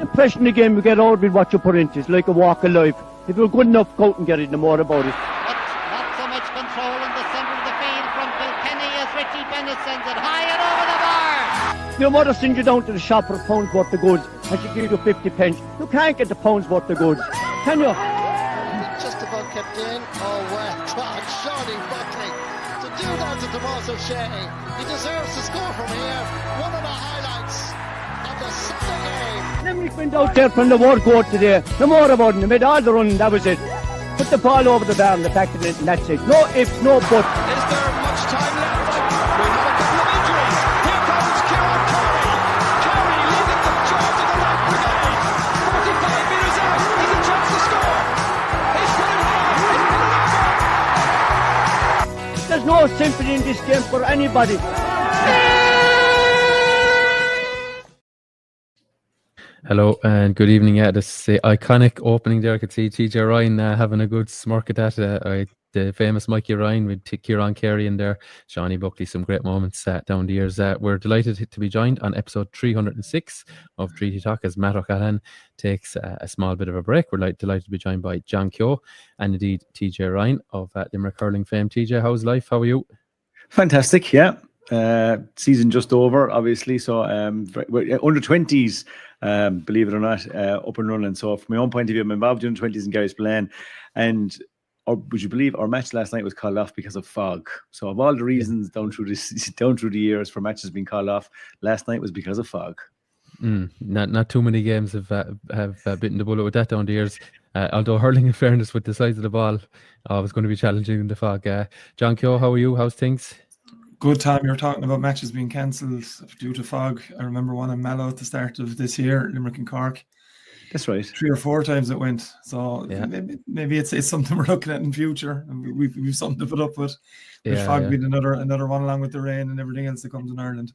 The impression the game you get out with what you put into it's like a walk of life. If you're good enough, go out and get it, no more about it. But not so much control in the centre of the field from Kilfinny as Richie Bennett sends it high and over the bar. Your mother sends you down to the shop for a pound's worth of goods and she gives you 50 pence. You can't get the pound's worth of goods, can you? Just about kept in. Oh, well done, Shawnee Buckley. To do that to Tomas O'Shea, he deserves to score from here. One of the highlights of the Sunday game. Limerick went out there from the word court today. No more about it. They made all the running, that was it. Put the ball over the bar and the back of it, and that's it. No ifs, no buts. Is there much time left? We have a couple of injuries. Here comes Kieran Curry. Curry leading the charge of the right brigade. 45 metres out. He's a chance to score. He's put it home. He's put it over. There's no sympathy in this game for anybody. Hello and good evening. Yeah, this is the iconic opening there. I could see TJ Ryan having a good smirk at that. The famous Mikey Ryan with Kieran Carey in there. Shawnee Buckley, some great moments down the years. We're delighted to be joined on episode 306 of Treaty Talk as Matt O'Callaghan takes a small bit of a break. We're delighted to be joined by John Keogh and indeed TJ Ryan of Limerick hurling fame. TJ, how's life? How are you? Fantastic, yeah. Season just over, obviously. So we're under 20s, believe it or not, up and running. So from my own point of view, I'm involved in under 20s in Garryspillane, and would you believe our match last night was called off because of fog? So of all the reasons down through the years for matches being called off, last night was because of fog. Not too many games have bitten the bullet with that down the years. Although hurling, in fairness, with the size of the ball, was going to be challenging in the fog. John Keogh, how are you? How's things? Good time. You're talking about matches being cancelled due to fog. I remember one in Mallow at the start of this year, Limerick and Cork. That's right. 3 or 4 times it went. So yeah. maybe it's something we're looking at in future, and we've something to put up with. Fog being another one along with the rain and everything else that comes in Ireland.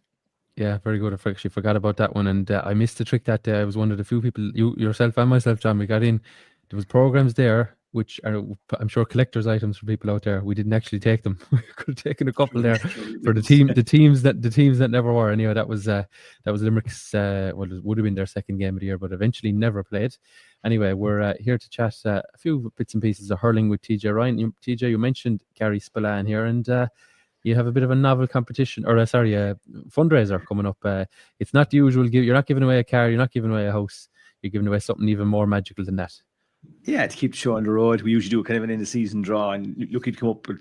Yeah, very good. I actually forgot about that one, and I missed the trick that day. I was one of the few people, you yourself and myself, John. We got in. There was programs there, which are, I'm sure, collector's items for people out there. We didn't actually take them. We could have taken a couple there for the teams that never were. Anyway, that was Limerick's. Well, it would have been their second game of the year, but eventually never played. Anyway, we're here to chat a few bits and pieces of hurling with TJ Ryan. TJ, you mentioned Garryspillane here, and you have a bit of a novel competition, or a fundraiser coming up. It's not the usual. You're not giving away a car. You're not giving away a house. You're giving away something even more magical than that. Yeah, to keep the show on the road. We usually do kind of an end-of-season draw, and looking to come up with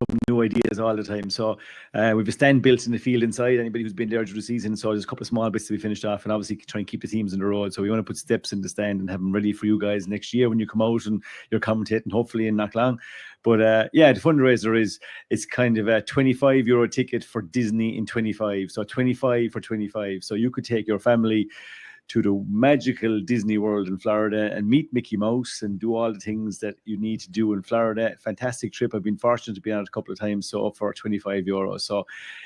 some new ideas all the time. So we've a stand built in the field inside, anybody who's been there through the season. So there's a couple of small bits to be finished off, and obviously try and keep the teams on the road. So we want to put steps in the stand and have them ready for you guys next year when you come out and you're commentating, hopefully in Knocklang. But the fundraiser it's kind of a €25 ticket for Disney in 25. So 25 for 25. So you could take your family to the magical Disney World in Florida and meet Mickey Mouse and do all the things that you need to do in Florida. Fantastic trip. I've been fortunate to be on it a couple of times, so for €25. So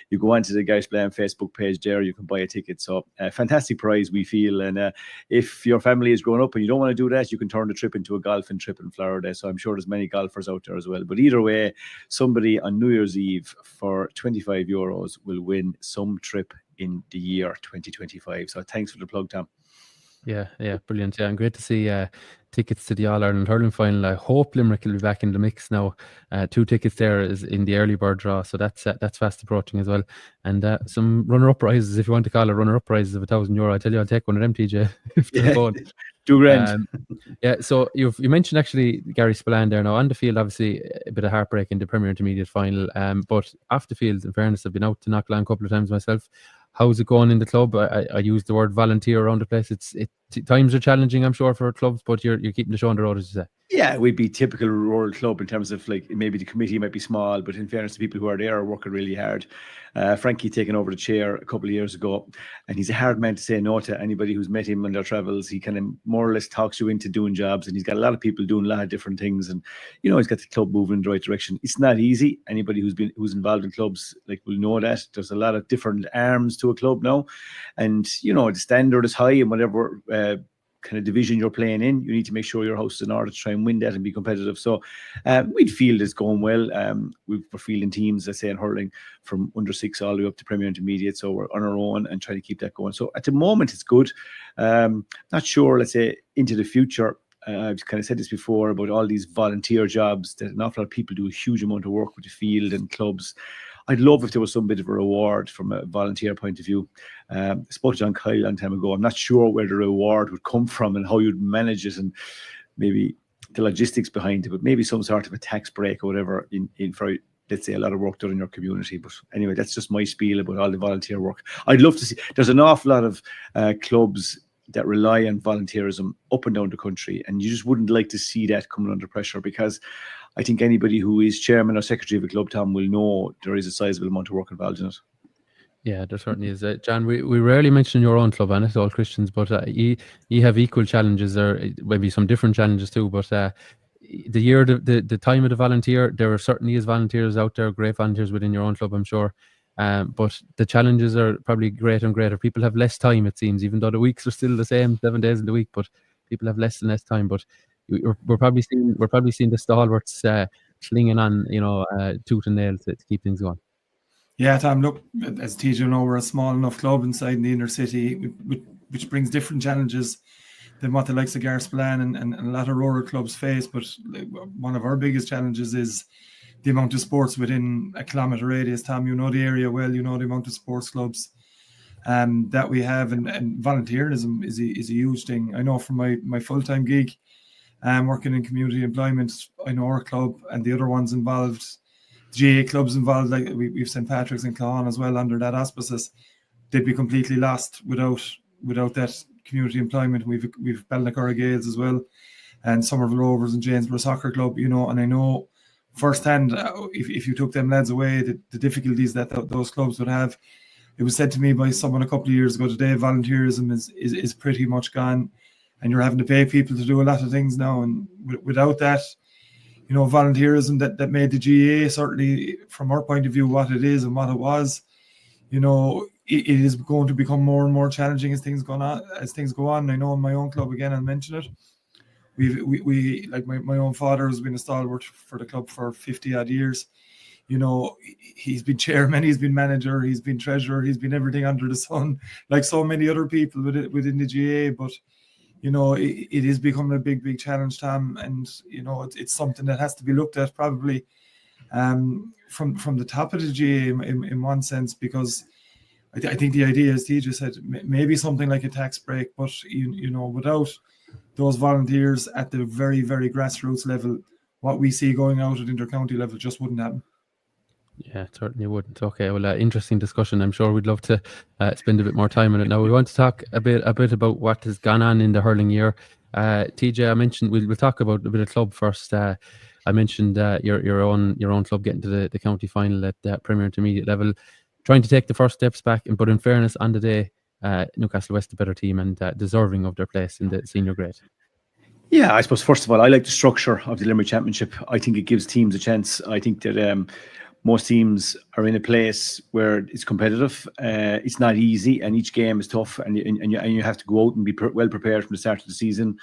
you go onto the Garryspillane Facebook page there, you can buy a ticket. So fantastic prize, we feel. And if your family is growing up and you don't want to do that, you can turn the trip into a golfing trip in Florida. So I'm sure there's many golfers out there as well. But either way, somebody on New Year's Eve for €25 will win some trip in the year 2025. So thanks for the plug, Tom. Yeah, brilliant. Yeah, and great to see tickets to the All-Ireland hurling final. I hope Limerick will be back in the mix now. 2 tickets there is in the early bird draw, so that's fast approaching as well. And some runner-up prizes, if you want to call it runner-up prizes of €1,000. I tell you, I'll take one of them, TJ. If they're going. $2,000. So you mentioned actually Garryspillane there now on the field. Obviously, a bit of heartbreak in the Premier Intermediate final. But off the field, in fairness, I've been out to Knocklang a couple of times myself. How's it going in the club? I use the word volunteer around the place. Times are challenging, I'm sure, for clubs, but you're keeping the show on the road, as you say. Yeah, we'd be typical rural club in terms of like maybe the committee might be small, but in fairness, the people who are there are working really hard. Frankie taken over the chair a couple of years ago, and he's a hard man to say no to. Anybody who's met him on their travels, he kind of more or less talks you into doing jobs, and he's got a lot of people doing a lot of different things, and he's got the club moving in the right direction. It's not easy. Anybody who's involved in clubs will know that there's a lot of different arms to a club now, and the standard is high, and whatever kind of division you're playing in, you need to make sure your house is in order to try and win that and be competitive. So we'd feel it's going well. We're fielding teams, let's say, in hurling from under 6 all the way up to Premier Intermediate. So we're on our own and trying to keep that going. So at the moment, it's good. Not sure, let's say, into the future. I've kind of said this before about all these volunteer jobs that an awful lot of people do a huge amount of work with the field and clubs. I'd love if there was some bit of a reward from a volunteer point of view. I spoke to John Kyle a long time ago. I'm not sure where the reward would come from and how you'd manage it and maybe the logistics behind it, but maybe some sort of a tax break or whatever in for, let's say, a lot of work done in your community. But anyway, that's just my spiel about all the volunteer work. I'd love to see, there's an awful lot of clubs that rely on volunteerism up and down the country, and you just wouldn't like to see that coming under pressure, because I think anybody who is chairman or secretary of a club, Tom, will know there is a sizable amount of work involved in it. Yeah, there certainly is. John, we rarely mention your own club, and it's all Christians, but you have equal challenges, or maybe some different challenges too. But the time of the volunteer, there certainly is volunteers out there, great volunteers within your own club, I'm sure. But the challenges are probably greater and greater. People have less time, it seems, even though the weeks are still the same, 7 days in the week, but people have less and less time. But we're probably seeing the stalwarts slinging on, tooth and nail to keep things going. Yeah, Tom, look, as TJ know, we're a small enough club inside in the inner city, which brings different challenges than what the likes of Garryspillane and a lot of rural clubs face. But one of our biggest challenges is the amount of sports within a kilometre radius. Tom, you know the area well, you know the amount of sports clubs that we have, and volunteerism is a huge thing. I know from my full-time gig, working in community employment, I know our club and the other ones involved, GA clubs involved, like we've St. Patrick's and Croagh as well under that auspices. They'd be completely lost without that community employment. We've Ballinacurra Gales as well, and Somerville Rovers and Janesborough Soccer Club, and I know firsthand, if you took them lads away, the difficulties that those clubs would have. It was said to me by someone a couple of years ago, today volunteerism is pretty much gone, and you're having to pay people to do a lot of things now, and without that, volunteerism that made the GA, certainly from our point of view, what it is and what it was, it is going to become more and more challenging as things go on. I know in my own club, again, I'll mention it, we like my own father has been a stalwart for the club for 50 odd years. He's been chairman, he's been manager, he's been treasurer, he's been everything under the sun, like so many other people within the GA. But it is becoming a big challenge, Tom, and it's something that has to be looked at probably from the top of the GA in one sense, because I think the idea, as TJ said, maybe something like a tax break, but without those volunteers at the very, very grassroots level, what we see going out at inter-county level just wouldn't happen. Yeah, it certainly wouldn't. Okay, well, interesting discussion. I'm sure we'd love to spend a bit more time on it. Now, we want to talk a bit about what has gone on in the hurling year. TJ, I mentioned we'll talk about a bit of club first. I mentioned your own club getting to the county final at Premier Intermediate level, trying to take the first steps back. But in fairness, on the day, Newcastle West a better team and deserving of their place in the senior grade. Yeah, I suppose first of all, I like the structure of the Limerick Championship. I think it gives teams a chance. I think that most teams are in a place where it's competitive. It's not easy, and each game is tough, and you have to go out and be well prepared from the start of the season.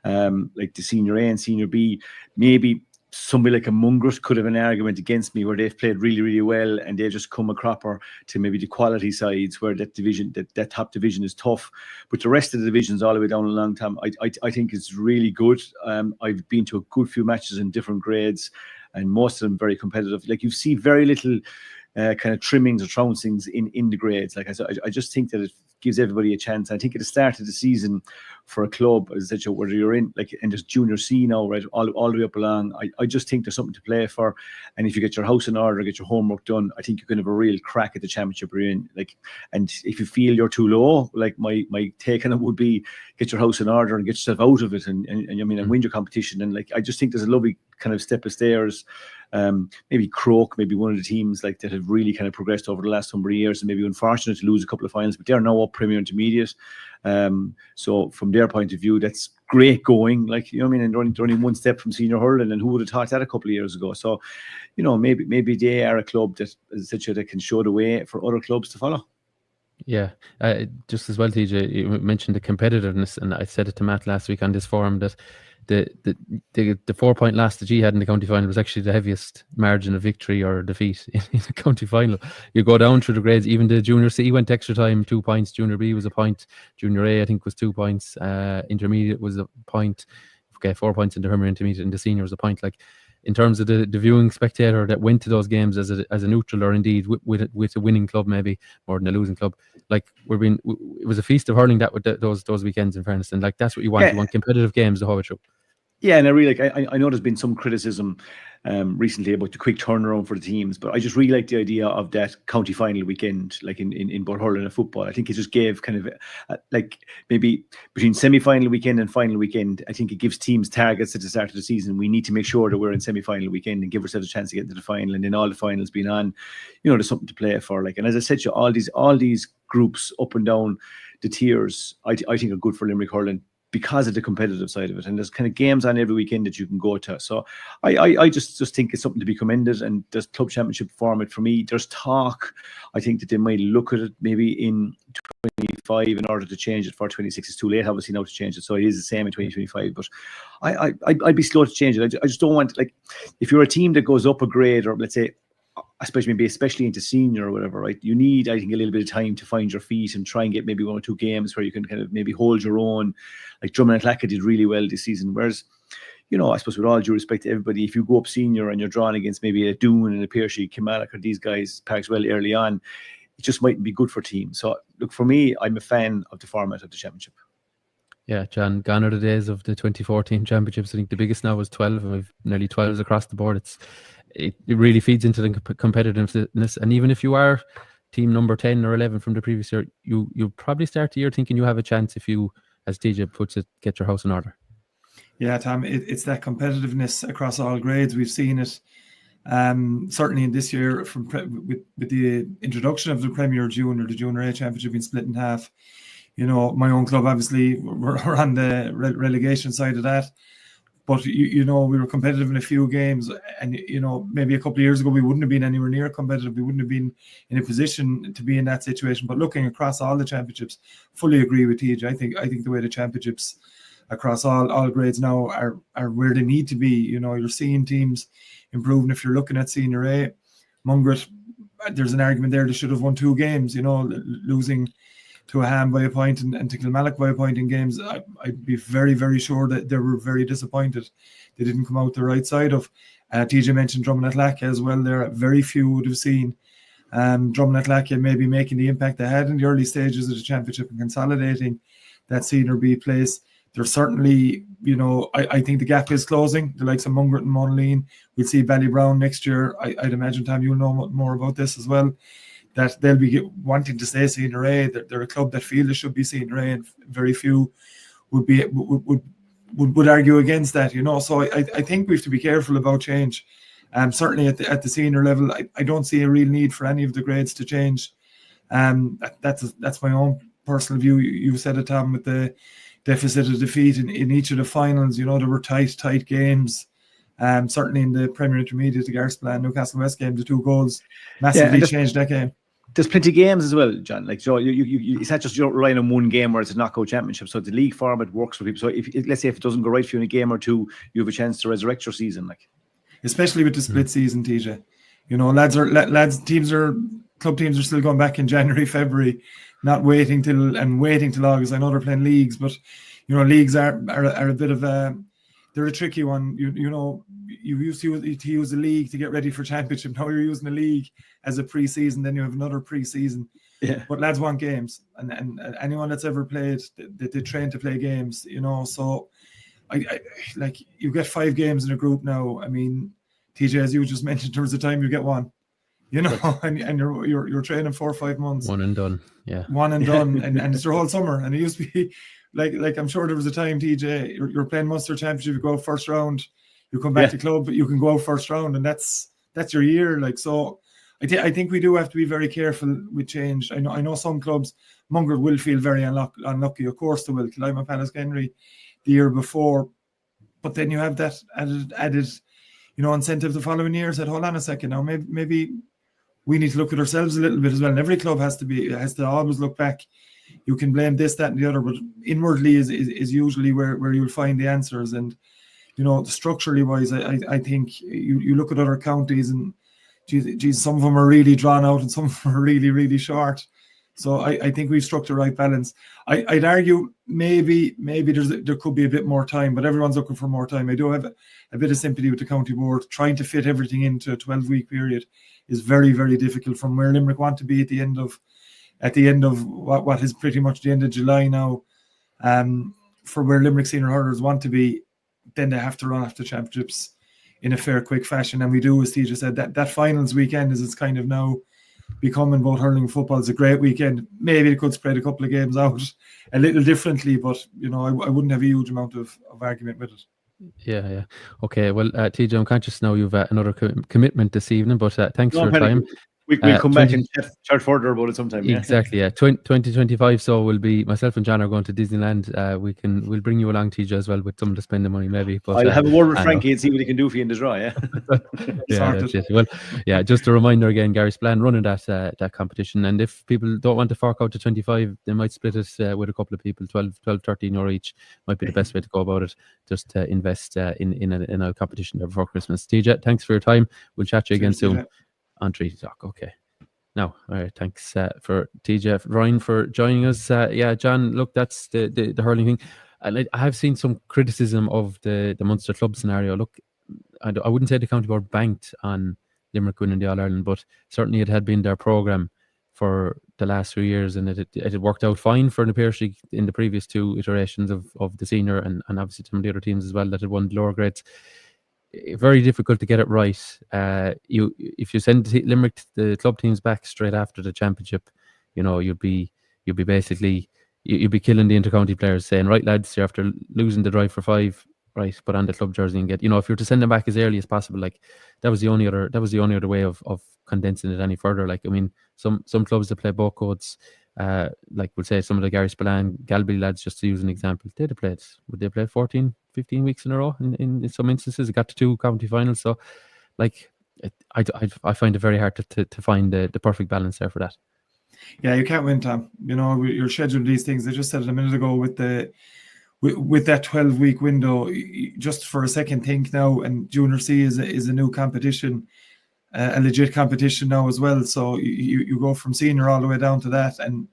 Like the Senior A and Senior B, maybe somebody like a Mungret could have an argument against me where they've played really, really well and they've just come a cropper to maybe the quality sides where that division, that top division is tough. But the rest of the divisions all the way down a long time, I think it's really good. I've been to a good few matches in different grades, and most of them very competitive. Like you see very little kind of trimmings or trouncings in the grades. Like I just think that it gives everybody a chance. I think at the start of the season for a club, as I said, whether you're in and there's junior C now, right, all the way up along, I just think there's something to play for. And if you get your house in order, get your homework done, I think you can have a real crack at the championship you're in. Like, and if you feel you're too low, like my take on it would be get your house in order and get yourself out of it and win your competition. And like I just think there's a lovely kind of step of stairs. Maybe Croagh, maybe one of the teams like that have really kind of progressed over the last number of years, and maybe unfortunate to lose a couple of finals, but they're now up Premier Intermediate. So from their point of view, that's great going. Like, you know what I mean? And they're only one step from senior hurling, and who would have thought that a couple of years ago? So, maybe they are a club that, as I said, that can show the way for other clubs to follow. Yeah, just as well, TJ, you mentioned the competitiveness, and I said it to Matt last week on this forum that the 4-point loss the G had in the county final was actually the heaviest margin of victory or defeat in the county final. You go down through the grades, even the junior C went extra time, 2 points, junior B was a point, junior A I think was 2 points, intermediate was a point, okay, 4 points in the Premier Intermediate, and the senior was a point. Like, in terms of the viewing spectator that went to those games as a neutral, or indeed with a winning club, maybe more than a losing club, like it was a feast of hurling that with those weekends, in fairness, and like that's what you want. You want competitive games the whole way through. Yeah, and I really I know there's been some criticism recently about the quick turnaround for the teams, but I just really like the idea of that county final weekend, like in both hurling and football. I think it just gave kind of like maybe between semi-final weekend and final weekend, I think it gives teams targets at the start of the season. We need to make sure that we're in semi-final weekend and give ourselves a chance to get into the final, and then all the finals being on, there's something to play for. Like, and as I said to you, all these groups up and down the tiers, I think are good for Limerick hurling, because of the competitive side of it, and there's kind of games on every weekend that you can go to. So I just think it's something to be commended, and there's club championship format for me. There's talk, I think, that they might look at it maybe in 25 in order to change it for 26. It's too late, obviously, now to change it, so it is the same in 2025. But I'd be slow to change it. I just don't want, like, if you're a team that goes up a grade, or let's say especially into senior or whatever, right? You need, I think, a little bit of time to find your feet and try and get maybe 1 or 2 games where you can kind of maybe hold your own. Like Drummond and Clacka did really well this season. Whereas, I suppose with all due respect to everybody, if you go up senior and you're drawn against maybe a Doon and a Pearshie, Kilmallock, or these guys, Parkswell early on, it just mightn't be good for teams. So look, for me, I'm a fan of the format of the championship. Yeah, John, gone are the days of the 2014 championships. I think the biggest now was 12, and we've nearly 12s across the board. It really feeds into the competitiveness, and even if you are team number 10 or 11 from the previous year, you'll probably start the year thinking you have a chance if you, as TJ puts it, get your house in order. Yeah, Tom, it's that competitiveness across all grades. We've seen it certainly in this year with the introduction of the Premier Junior, the Junior A Championship being split in half. My own club, obviously, we're on the relegation side of that. But, we were competitive in a few games, and, maybe a couple of years ago, we wouldn't have been anywhere near competitive. We wouldn't have been in a position to be in that situation. But looking across all the championships, fully agree with TJ. I think the way the championships across all grades now are where they need to be. You're seeing teams improving. If you're looking at Senior A, Mungret, there's an argument there they should have won 2 games, losing to a Ham by a point and to Kilmallock by a point in games. I'd be very, very sure that they were very disappointed they didn't come out the right side of. TJ mentioned Drummond and Clacka as well there. Very few would have seen Drummond and Clacka maybe making the impact they had in the early stages of the championship and consolidating that Senior B place. There's certainly, I think the gap is closing. The likes of Mungret and Monaleen. We'll see Ballybrown next year. I'd imagine, Tom, you'll know more about this as well, that they'll be wanting to stay Senior A. They're a club that feel they should be Senior A, and very few would argue against that. So I think we have to be careful about change. Certainly at the senior level, I don't see a real need for any of the grades to change. That's my own personal view. You said it, Tom, with the deficit of defeat in each of the finals. There were tight games. Certainly in the Premier Intermediate, the Garryspillane Newcastle West game, the 2 goals massively changed that game. There's plenty of games as well, John. Like, so you it's not just you're relying on one game where it's a knockout championship. So the league format works for people. So if let's say if it doesn't go right for you in a game or 2, you have a chance to resurrect your season. Like, especially with the split season, TJ. Club teams are still going back in January, February, not waiting till August. I know they're playing leagues, but leagues are a bit of they're a tricky one. You used to use a league to get ready for championship. Now you're using a league as a pre-season, then you have another pre-season. Yeah. But lads want games, and anyone that's ever played, they train to play games. So I like, you get 5 games in a group now. I mean, TJ, as you just mentioned, there was a time you get 1. And you're training 4 or 5 months. One and done. Yeah. One and done, and it's your whole summer. And it used to be like I'm sure there was a time, TJ, you're playing Munster Championship, you go first round, you come back to club, but you can go first round, and that's your year. Like, so I think we do have to be very careful with change. I know some clubs, Mungret will feel very unlucky. Of course they will. Kilima Palace Henry the year before, but then you have that added incentive the following year. Said, hold on a second now, maybe we need to look at ourselves a little bit as well. And every club has to always look back. You can blame this, that, and the other, but inwardly is usually where you'll find the answers. And structurally wise, I think you look at other counties and geez, some of them are really drawn out and some of them are really, really short. So I think we've struck the right balance. I'd argue maybe there could be a bit more time, but everyone's looking for more time. I do have a bit of sympathy with the county board. Trying to fit everything into a 12-week period is very, very difficult from where Limerick want to be at the end of what is pretty much the end of July now. For where Limerick senior hurlers want to be, then they have to run after championships in a fair, quick fashion. And we do, as Teja said, that finals weekend is it's kind of now becoming both hurling and football. It's a great weekend. Maybe it could spread a couple of games out a little differently, but I wouldn't have a huge amount of argument with it. Yeah. Okay. Well, TJ, I'm conscious now you've another commitment this evening, but thanks for your time. We'll come back and chat further about it sometime. Yeah? Exactly. Yeah. 2025. So we'll be myself and John are going to Disneyland. We'll bring you along, TJ, as well with some of the spending money maybe. But I'll have a word with Frankie and see what he can do for you in the draw. Yeah. That's it. Well, yeah. Just a reminder again, Garryspillane running that competition, and if people don't want to fork out to 25, they might split it with a couple of people. 12, 13 euro each might be the best way to go about it. Just to invest in a competition there before Christmas. TJ, thanks for your time. We'll chat to you again soon. On Treaty Talk. Okay. Now, all right. Thanks for TJ Ryan for joining us. John, look, that's the hurling thing. And I have seen some criticism of the Munster club scenario. Look, I wouldn't say the county board banked on Limerick winning the All Ireland, but certainly it had been their programme for the last 3 years, and it had worked out fine for the Pearse League in the previous 2 iterations of the senior and obviously some of the other teams as well that had won the lower grades. Very difficult to get it right. If you send Limerick the club teams back straight after the championship, you'd be basically you'd be killing the intercounty players, saying, right lads, you're after losing the drive for 5, right, put on the club jersey and get, if you were to send them back as early as possible, like that was the only other way of condensing it any further. Like, I mean, some clubs that play both codes, like we'll say some of the Garryspillane, Galway lads, just to use an example, would they play 14, 15 weeks in a row in some instances? It got to 2 county finals. So like I find it very hard to find the perfect balance there for that. Yeah, you can't win, Tom. You're scheduled these things. I just said it a minute ago with that 12-week window. Just for a second, think now, and Junior C is a new competition, a legit competition now as well. So you go from senior all the way down to that, and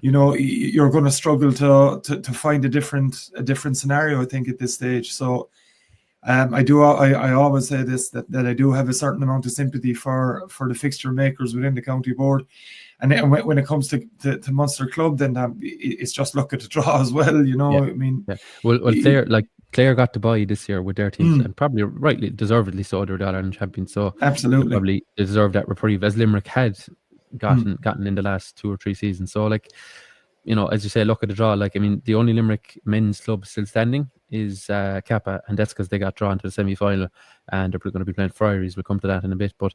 you're going to struggle to find a different scenario, I think, at this stage. So I always say this, that I do have a certain amount of sympathy for the fixture makers within the county board, and when it comes to Munster club, then it's just luck at the draw as well. Yeah. I mean, yeah. Well, Clare got to buy this year with their teams, and probably rightly, deservedly so. They're the All Ireland champions, so absolutely probably deserve that reprieve, as Limerick had gotten in the last 2 or 3 seasons. So, like, as you say, look at the draw. Like, I mean, the only Limerick men's club still standing is Kappa, and that's because they got drawn to the semi-final, and they're going to be playing Friaries. We'll come to that in a bit, but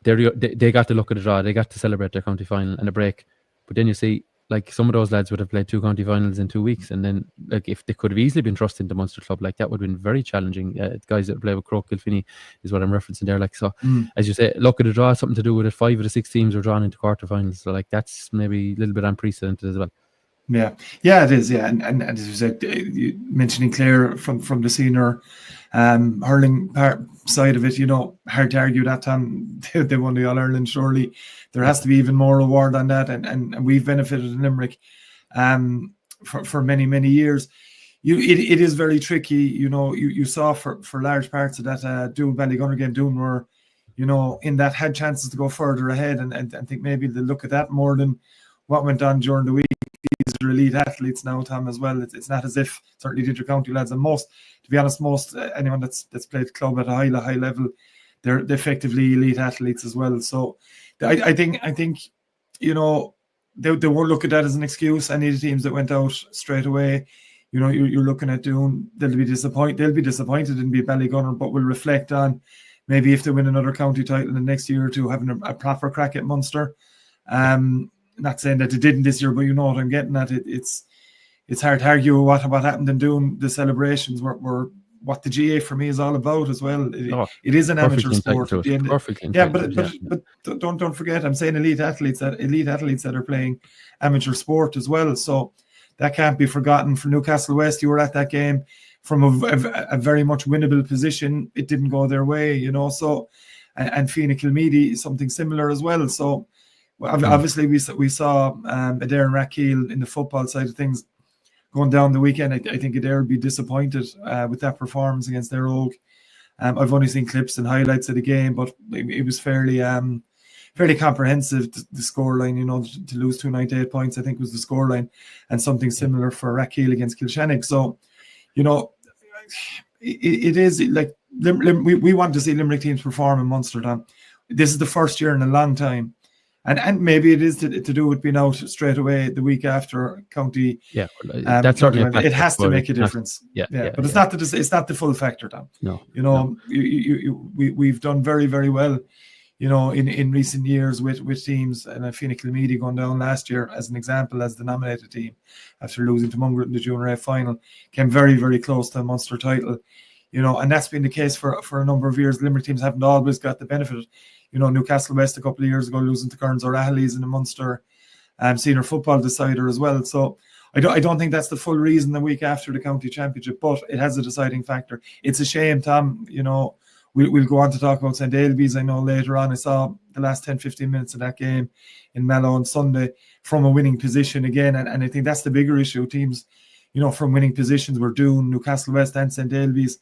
they got to look at the draw. They got to celebrate their county final and a break. But then you see, like, some of those lads would have played 2 county finals in 2 weeks, and then, like, if they could have easily been thrust into Munster club, like, that would have been very challenging. Guys that play with Croagh, Kilfinny is what I'm referencing there. Like, so as you say, look at the draw, something to do with it. 5 of the 6 teams were drawn into quarterfinals, so like that's maybe a little bit unprecedented as well. Yeah, it is. Yeah, and as you said, mentioning Clare from the senior hurling side of it, hard to argue that time they won the All Ireland. Surely there has to be even more reward on that, and we've benefited in Limerick for many years. It is very tricky. You saw for large parts of that Doon Ballygunner game, Doon were in that had chances to go further ahead, and think maybe they look at that more than what went on during the week. These are elite athletes now, Tom, as well. It's not as if, certainly the intercounty lads, and most anyone that's played club at a high level, they're effectively elite athletes as well. So I think they won't look at that as an excuse. Any of the teams that went out straight away, you're looking at Doon, they'll be disappointed in be Ballygunner, but will reflect on maybe if they win another county title in the next year or two, having a proper crack at Munster. Not saying that they didn't this year, but you know what I'm getting at. It's hard to argue what happened in Doon. The celebrations were what the GA for me is all about as well. It is an perfectly amateur sport entitled at the end. Perfectly Yeah, entitled, but don't forget, I'm saying elite athletes that are playing amateur sport as well. So that can't be forgotten. For Newcastle West, you were at that game from a very much winnable position. It didn't go their way, you know. So and Fianna Kilmeedy something similar as well. So obviously we saw Adare and Rathkeale in the football side of things going down the weekend. I think Adare would be disappointed with that performance against their Oak. I've only seen clips and highlights of the game, but it was fairly comprehensive, the scoreline, you know, to lose 298 points, I think was the scoreline, and something similar for Rathkeale against Kilshannig. So, you know, it is like we want to see Limerick teams perform in Munster. Tom. This is the first year in a long time. And maybe it is to do with being out straight away the week after county. Yeah, that's certainly a factor, it has to make a difference. But it's not the full factor, Tom. No, you know, we've done very, very well, you know, in recent years with teams, and Fianna Kilmeedy going down last year as an example as the nominated team after losing to Mungret in the Junior A final, came very, very close to a Munster title, you know, and that's been the case for a number of years. Limerick teams haven't always got the benefit. You know, Newcastle West a couple of years ago losing to Kearns O'Rahilly's in the Munster senior football decider as well. So I don't think that's the full reason the week after the county championship, but it has a deciding factor. It's a shame, Tom. You know, we'll go on to talk about St. Ailbe's. I know later on I saw the last 10-15 minutes of that game in Mallow on Sunday from a winning position again, and I think that's the bigger issue. Teams, you know, from winning positions were Doon, Newcastle West and St. Ailbe's,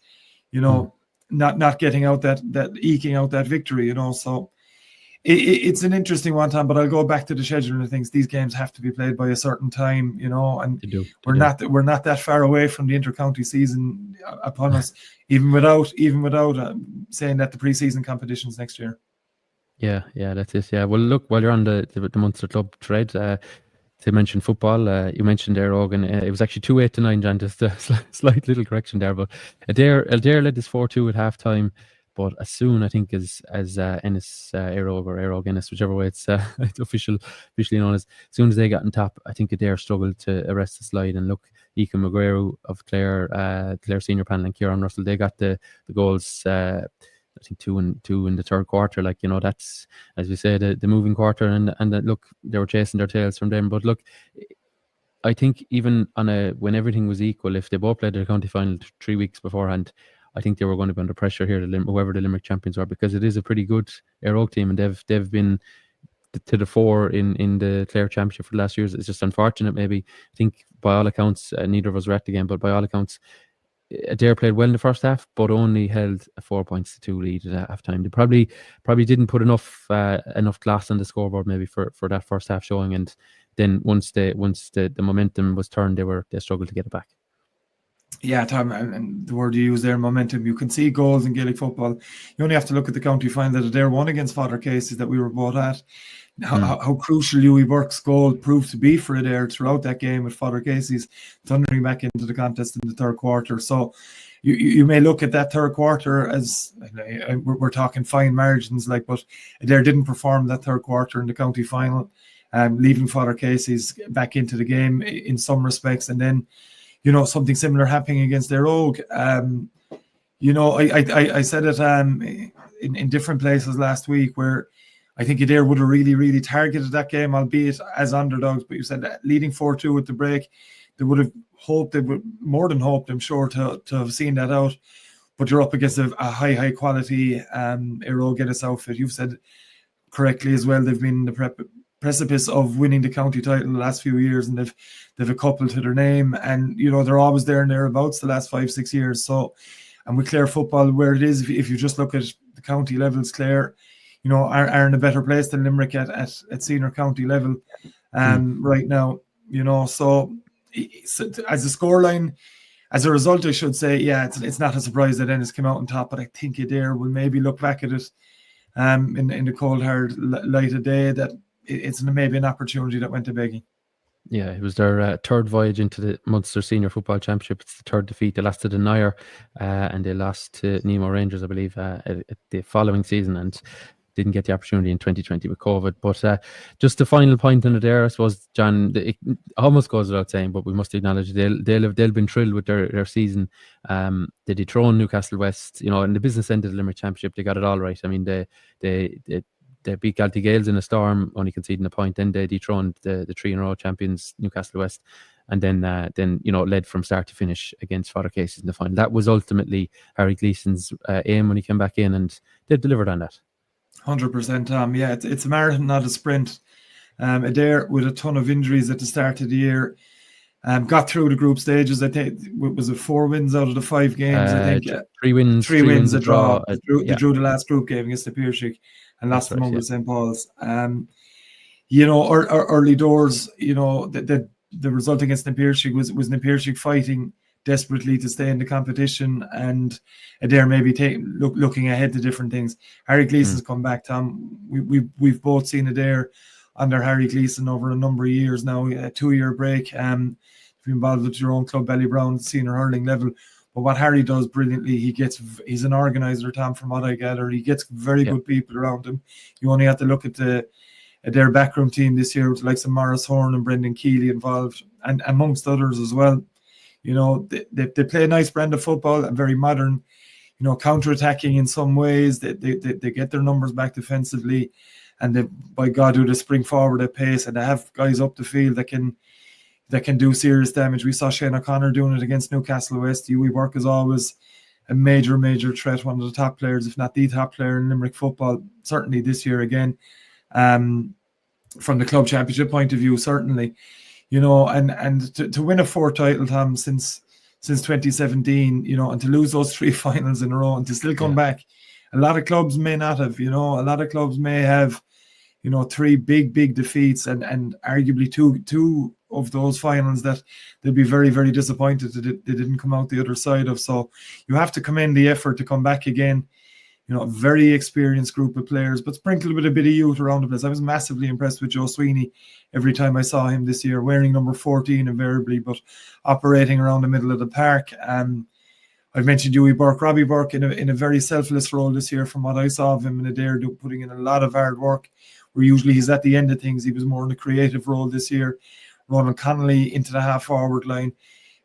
you know, not getting out that eking out that victory, you know. So it's an interesting one, Tom, but I'll go back to the scheduling of things. These games have to be played by a certain time, you know, and we're not that far away from the inter-county season upon us, even without saying that the pre-season competitions next year. Yeah, that's it. Yeah, well, look, while you're on the Munster club thread, to mention football, you mentioned there, Ogan. It was actually 2-8-9, John. Just a slight little correction there, but Adare led this 4-2 at half time. But as soon, I think, as Ennis Aero or Aero Ennis, whichever way it's officially known as soon as they got on top, I think Adare struggled to arrest the slide. And look, Ika McGuire of Clare senior panel and Kieran Russell, they got the goals. I think two in the third quarter. Like, you know, that's, as we say, the moving quarter, and look, they were chasing their tails from them. But look, I think even when everything was equal, if they both played their county final 3 weeks beforehand, I think they were going to be under pressure here, whoever the Limerick champions are, because it is a pretty good Air Oak team, and they've been to the fore in the Clare Championship for the last years. It's just unfortunate, maybe. I think by all accounts, neither of us were at the game, but by all accounts, Adare played well in the first half, but only held a 4-2 lead at half time. They probably didn't put enough glass on the scoreboard maybe for that first half showing, and then once the momentum was turned, they struggled to get it back. Yeah, Tom, and the word you use there, momentum. You can see goals in Gaelic football. You only have to look at the county final that Adare won against Father Casey's that we were both at. How crucial Louis Burke's goal proved to be for Adare throughout that game with Father Casey's thundering back into the contest in the third quarter. So you may look at that third quarter as we're talking fine margins, but Adare didn't perform that third quarter in the county final, leaving Father Casey's back into the game in some respects, and then, you know, something similar happening against their Rogue. You know, I said it in different places last week where I think Adare would have really, really targeted that game, albeit as underdogs. But you said that leading 4-2 at the break, they would have hoped, they would more than hoped, I'm sure, to have seen that out. But you're up against a high quality Aero Guinness outfit. You've said correctly as well, they've been in the precipice of winning the county title in the last few years, and they've a couple to their name, and you know they're always there and thereabouts the last 5-6 years. So, and with Clare football where it is, if you just look at the county levels, Clare, you know, are in a better place than Limerick at senior county level right now, you know. So as a scoreline, as a result, I should say, yeah, it's not a surprise that Ennis came out on top, but I think Adare will maybe look back at it in the cold hard light of day that it's maybe an opportunity that went to begging. Yeah, it was their third voyage into the Munster Senior Football Championship. It's the third defeat. They lost to the Nair and they lost to Nemo Rangers, I believe, the following season. And didn't get the opportunity in 2020 with COVID. But just the final point on it there, I suppose, John, it almost goes without saying, but we must acknowledge they'll been thrilled with their season. They dethroned Newcastle West, you know, in the business end of the Limerick Championship. They got it all right. I mean, they beat Galtee Gales in a storm, only conceding a point. Then they dethroned the 3-in-a-row champions Newcastle West, and then you know, led from start to finish against Father Casey's in the final. That was ultimately Harry Gleeson's aim when he came back in, and they've delivered on that. 100%, Tom. Yeah, it's a marathon, not a sprint. Adare, with a ton of injuries at the start of the year, got through the group stages. I think was it 4 wins out of the 5 games. I think 3 wins, 3 wins, a draw. They yeah. drew the last group game against the Piershik and lost to Mungret St. Paul's. You know, early doors. You know, the result against the Piershik was the Piershik fighting desperately to stay in the competition, and Adare maybe looking ahead to different things. Harry Gleeson's come back, Tom. We've both seen Adare under Harry Gleeson over a number of years now, a 2-year break. Been involved with your own club, Ballybrown, senior hurling level. But what Harry does brilliantly, he's an organizer, Tom, from what I gather. He gets very good people around him. You only have to look at their backroom team this year with the likes of Morris Horn and Brendan Keeley involved, and amongst others as well. You know, they play a nice brand of football and very modern, you know, counter-attacking in some ways. They get their numbers back defensively, and they, by God, do they spring forward at pace, and they have guys up the field that can do serious damage. We saw Shane O'Connor doing it against Newcastle West. Hughie Burke is always a major threat, one of the top players, if not the top player in Limerick football, certainly this year again. From the club championship point of view, certainly. You know, and to win a 4th title, Tom, since 2017, you know, and to lose those 3 finals in a row and to still come back. A lot of clubs may not have, you know, a lot of clubs may have, you know, 3 big defeats and arguably two of those finals that they'll be very, very disappointed that they didn't come out the other side of. So you have to commend the effort to come back again. You know, a very experienced group of players, but sprinkled with a bit of youth around the place. I was massively impressed with Joe Sweeney every time I saw him this year, wearing number 14 invariably, but operating around the middle of the park. I've mentioned Hughie Burke, Robbie Burke in a very selfless role this year from what I saw of him in Adare, putting in a lot of hard work, where usually he's at the end of things. He was more in a creative role this year. Ronald Connolly into the half-forward line.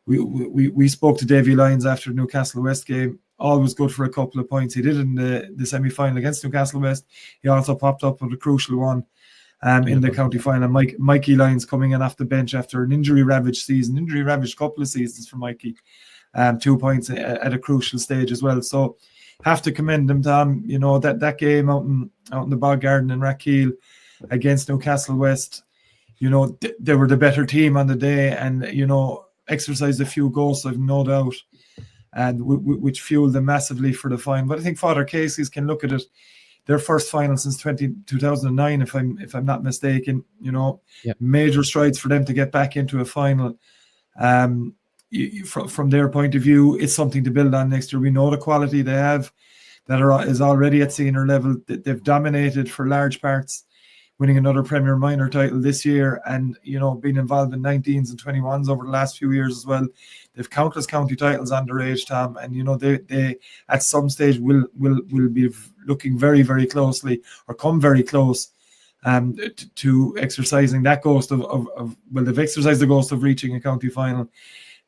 We spoke to Davy Lyons after the Newcastle West game. Always good for a couple of points. He did in the semi-final against Newcastle West. He also popped up with a crucial one in the county final. Mikey Lyons coming in off the bench after an injury-ravaged season, injury-ravaged couple of seasons for Mikey. 2 points at a crucial stage as well. So have to commend them, Tom. You know, that game out in the Bog Garden in Rathkeale against Newcastle West, you know, they were the better team on the day, and, you know, exercised a few goals, I've no doubt, and which fueled them massively for the final. But I think Father Casey's can look at it, their first final since 2009, if I'm not mistaken. You know, major strides for them to get back into a final. From their point of view, it's something to build on next year. We know the quality they have is already at senior level. They've dominated for large parts, winning another Premier Minor title this year, and, you know, being involved in 19s and 21s over the last few years as well. They've countless county titles underage, Tom, and, you know, they at some stage will be looking very, very closely, or come very close to exercising that ghost of they've exercised the ghost of reaching a county final.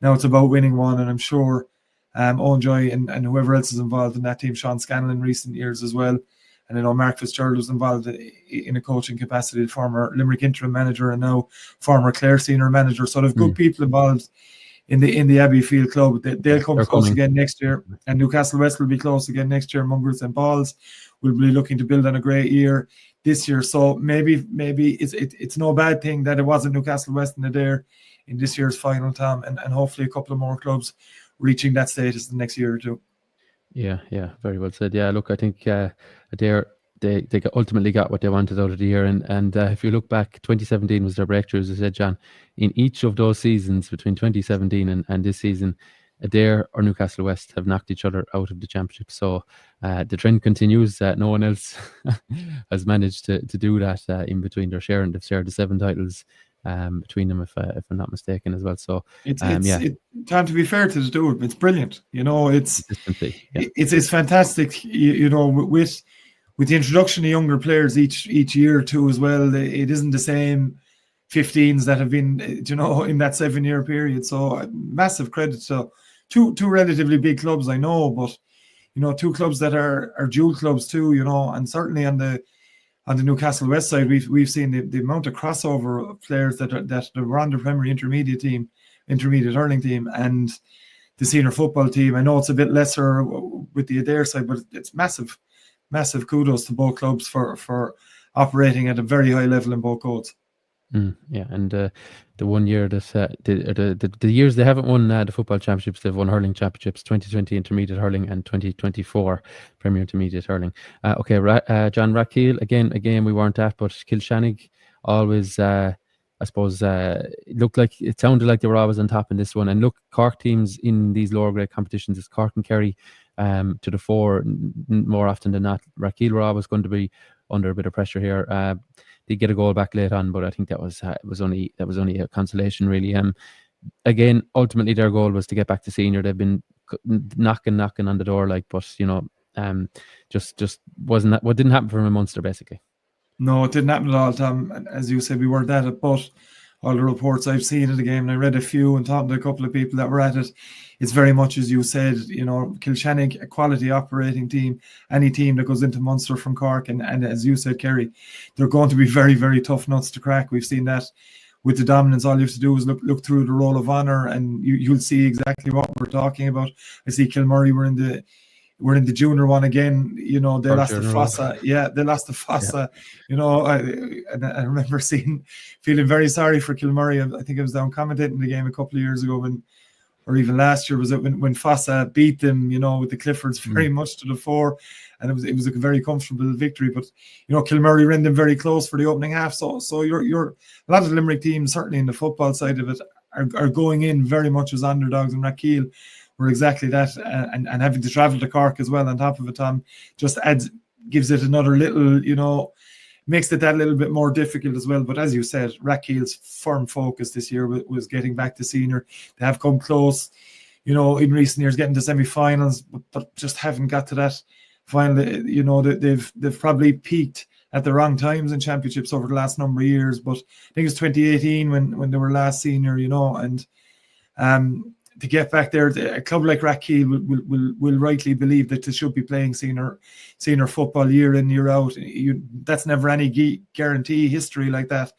Now it's about winning one, and I'm sure Owen Joy and whoever else is involved in that team, Sean Scannell in recent years as well. And I know Mark Fitzgerald was involved in a coaching capacity, the former Limerick interim manager and now former Clare senior manager. So there's good people involved in the Abbey Field club. They'll come close again next year, and Newcastle West will be close again next year. Mungret St. Paul's will be looking to build on a great year this year. So maybe it's no bad thing that it wasn't Newcastle West and Adare in this year's final, Tom, and hopefully a couple of more clubs reaching that status the next year or two. Yeah, very well said. Yeah, look, I think Adare, they ultimately got what they wanted out of the year, and if you look back, 2017 was their breakthrough, as I said, John. In each of those seasons between 2017 and this season, Adare or Newcastle West have knocked each other out of the championship. So the trend continues. No one else has managed to do that in between. They've shared the 7 titles between them, if I'm not mistaken, as well. So it's time to be fair to the two of them. It's brilliant. You know, it's fantastic. You know, with the introduction of younger players each year or two as well, it isn't the same 15s that have been, in that 7-year period. So massive credit to two relatively big clubs, I know, but two clubs that are dual clubs too, and certainly on the Newcastle West side, we've seen the amount of crossover of players that were on the Premier intermediate hurling team, and the senior football team. I know it's a bit lesser with the Adare side, but it's massive kudos to both clubs for operating at a very high level in both codes. Yeah, and the 1 year that the years they haven't won the football championships, they've won hurling championships: 2020 intermediate hurling and 2024 Premier intermediate hurling. Okay, John, Rathkeale again we weren't at, but Kilshannig always I suppose it sounded like they were always on top in this one. And look, Cork teams in these lower grade competitions, it's Cork and Kerry to the fore more often than not. Rathkeale were always going to be under a bit of pressure here. They get a goal back late on, but I think that was only a consolation really. Again, ultimately their goal was to get back to senior. They've been knocking on the door, but just wasn't that what didn't happen for them in Munster basically. No, it didn't happen at all, Tom. And as you said, we weren't at it, but all the reports I've seen of the game, and I read a few and talked to a couple of people that were at it, it's very much as you said, Kilshannig, a quality operating team. Any team that goes into Munster from Cork, and as you said, Kerry, they're going to be very, very tough nuts to crack. We've seen that with the dominance. All you have to do is look through the Roll of Honour, and you'll see exactly what we're talking about. I see Kilmurray were in the junior one again. They lost to Fossa. Yeah, they lost to Fossa. Yeah. I remember feeling very sorry for Kilmurray. I think I was down commentating the game a couple of years ago or even last year, was it when Fossa beat them, with the Cliffords very much to the fore, and it was a very comfortable victory. But Kilmurray ran them very close for the opening half. So you're a lot of Limerick teams, certainly in the football side of it, are going in very much as underdogs, and Rathkeale were exactly that, and having to travel to Cork as well on top of it, Tom, just gives it another little, makes it that little bit more difficult as well. But as you said, Rathkeale's firm focus this year was getting back to senior. They have come close, in recent years, getting to semi-finals, but just haven't got to that final. They've probably peaked at the wrong times in championships over the last number of years. But I think it's 2018 when they were last senior, and to get back there, a club like Rathkeale will rightly believe that they should be playing senior football year in, year out. That's never any guarantee history like that.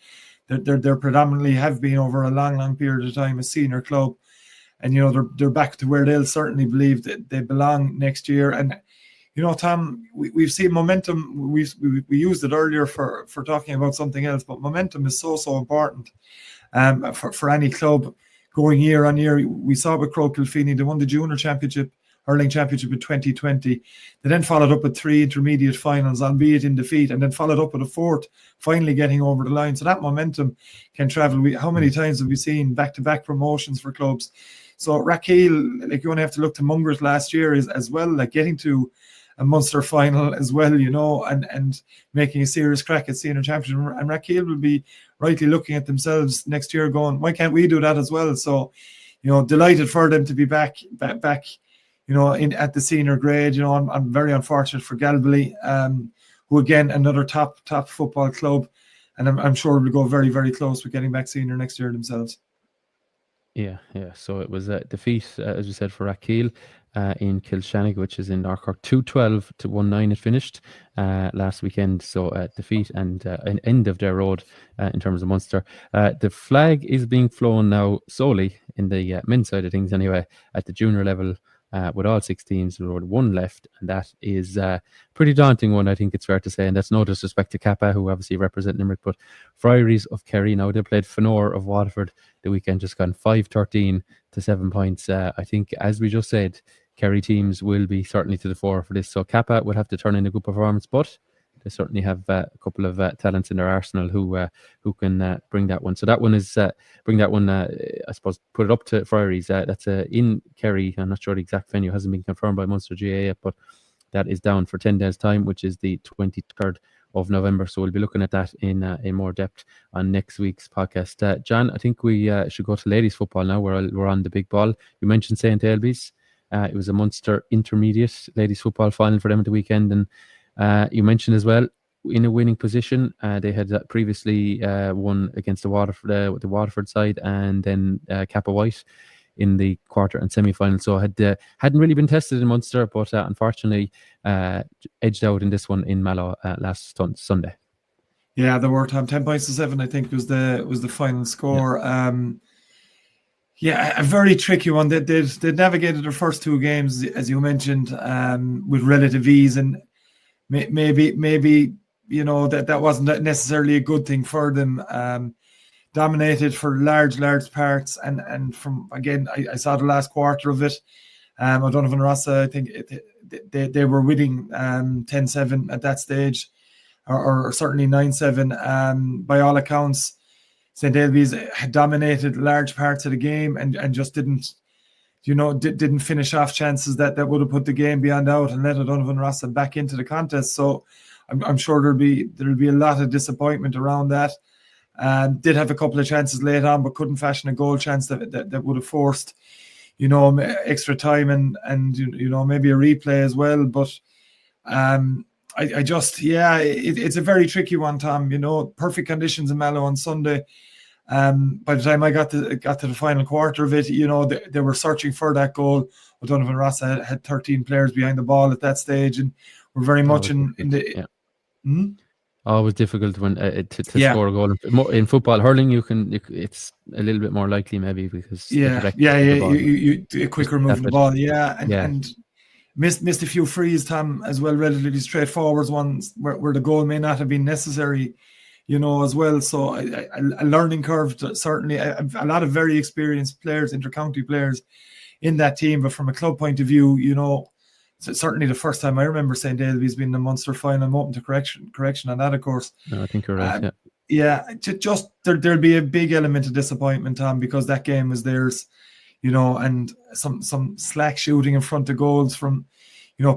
They're predominantly have been over a long period of time a senior club, and they're back to where they'll certainly believe that they belong next year. And Tom, we've seen momentum. We used it earlier for talking about something else, but momentum is so important for any club. Going year on year, we saw with Croagh Kilfinny, they won the junior championship, hurling championship in 2020. They then followed up with 3 intermediate finals, albeit in defeat, and then followed up with a 4th, finally getting over the line. So that momentum can travel. How many times have we seen back-to-back promotions for clubs? So Rathkeale, you only have to look to Mungret last year as well, getting to a Munster final as well, and making a serious crack at senior championship. And Rathkeale will be rightly looking at themselves next year going, why can't we do that as well? So, delighted for them to be back, at the senior grade. I'm very unfortunate for Galway, who again, another top football club. And I'm sure will go very, very close with getting back senior next year themselves. Yeah. So it was a defeat, as we said, for Rathkeale in Kilshannig, which is in Cork, 2-12 to 1-9 it finished last weekend. So defeat and an end of their road in terms of Munster. The flag is being flown now solely in the men's side of things anyway, at the junior level, with all 6 teams. There were 1 left, and that is a pretty daunting one, I think it's fair to say. And that's no disrespect to Kappa, who obviously represent Limerick, but Friaries of Kerry, now they played Fanor of Waterford the weekend, just gone 5-13 to 7 points. I think, as we just said, Kerry teams will be certainly to the fore for this. So Kappa will have to turn in a good performance, but they certainly have a couple of talents in their arsenal who can bring that one. So that one is bring that one. I suppose put it up to Friaries. That's in Kerry. I'm not sure the exact venue, hasn't been confirmed by Munster GA yet, but that is down for 10 days' time, which is the 23rd of November. So we'll be looking at that in more depth on next week's podcast. John, I think we should go to ladies football now. We're on the big ball. You mentioned St. Ailbe's. It was a Munster intermediate ladies football final for them at the weekend, and You mentioned as well, in a winning position. They had previously won against the Waterford side, and then Kappa White in the quarter and semi-final. So hadn't really been tested in Munster, but unfortunately edged out in this one in Mallow last Sunday. Yeah, they were 10 points to 7, I think was the final score. Yeah, a very tricky one. They navigated their first 2 games, as you mentioned, with relative ease, and maybe you know that wasn't necessarily a good thing for them. Dominated for large parts, and from again, I saw the last quarter of it. O'Donovan Rossa, I think they were winning 10-7 at that stage, or certainly 9-7. By all accounts, St. Ailbe's had dominated large parts of the game and just didn't finish off chances that would have put the game beyond out and let O'Donovan Rossa back into the contest. So I'm sure there'll be a lot of disappointment around that. Did have a couple of chances late on, but couldn't fashion a goal chance that would have forced, extra time and maybe a replay as well. But it's a very tricky one, Tom. Perfect conditions in Mallow on Sunday. By the time I got to the final quarter of it, they were searching for that goal. O'Donovan Rossa had 13 players behind the ball at that stage, and we're very much in the. Yeah. Always difficult when to score a goal in football. Hurling, it's a little bit more likely maybe because you quicker moving the ball, and missed a few frees, Tom, as well, relatively straightforward ones where the goal may not have been necessary, as well. So a learning curve, certainly. A lot of very experienced players, intercounty players in that team, but from a club point of view, so certainly the first time I remember St. Ailbe's being in the Munster final. I'm open to correction on that, of course. No, I think you're right. Just there'll be a big element of disappointment, Tom, because that game was theirs, and some slack shooting in front of goals from,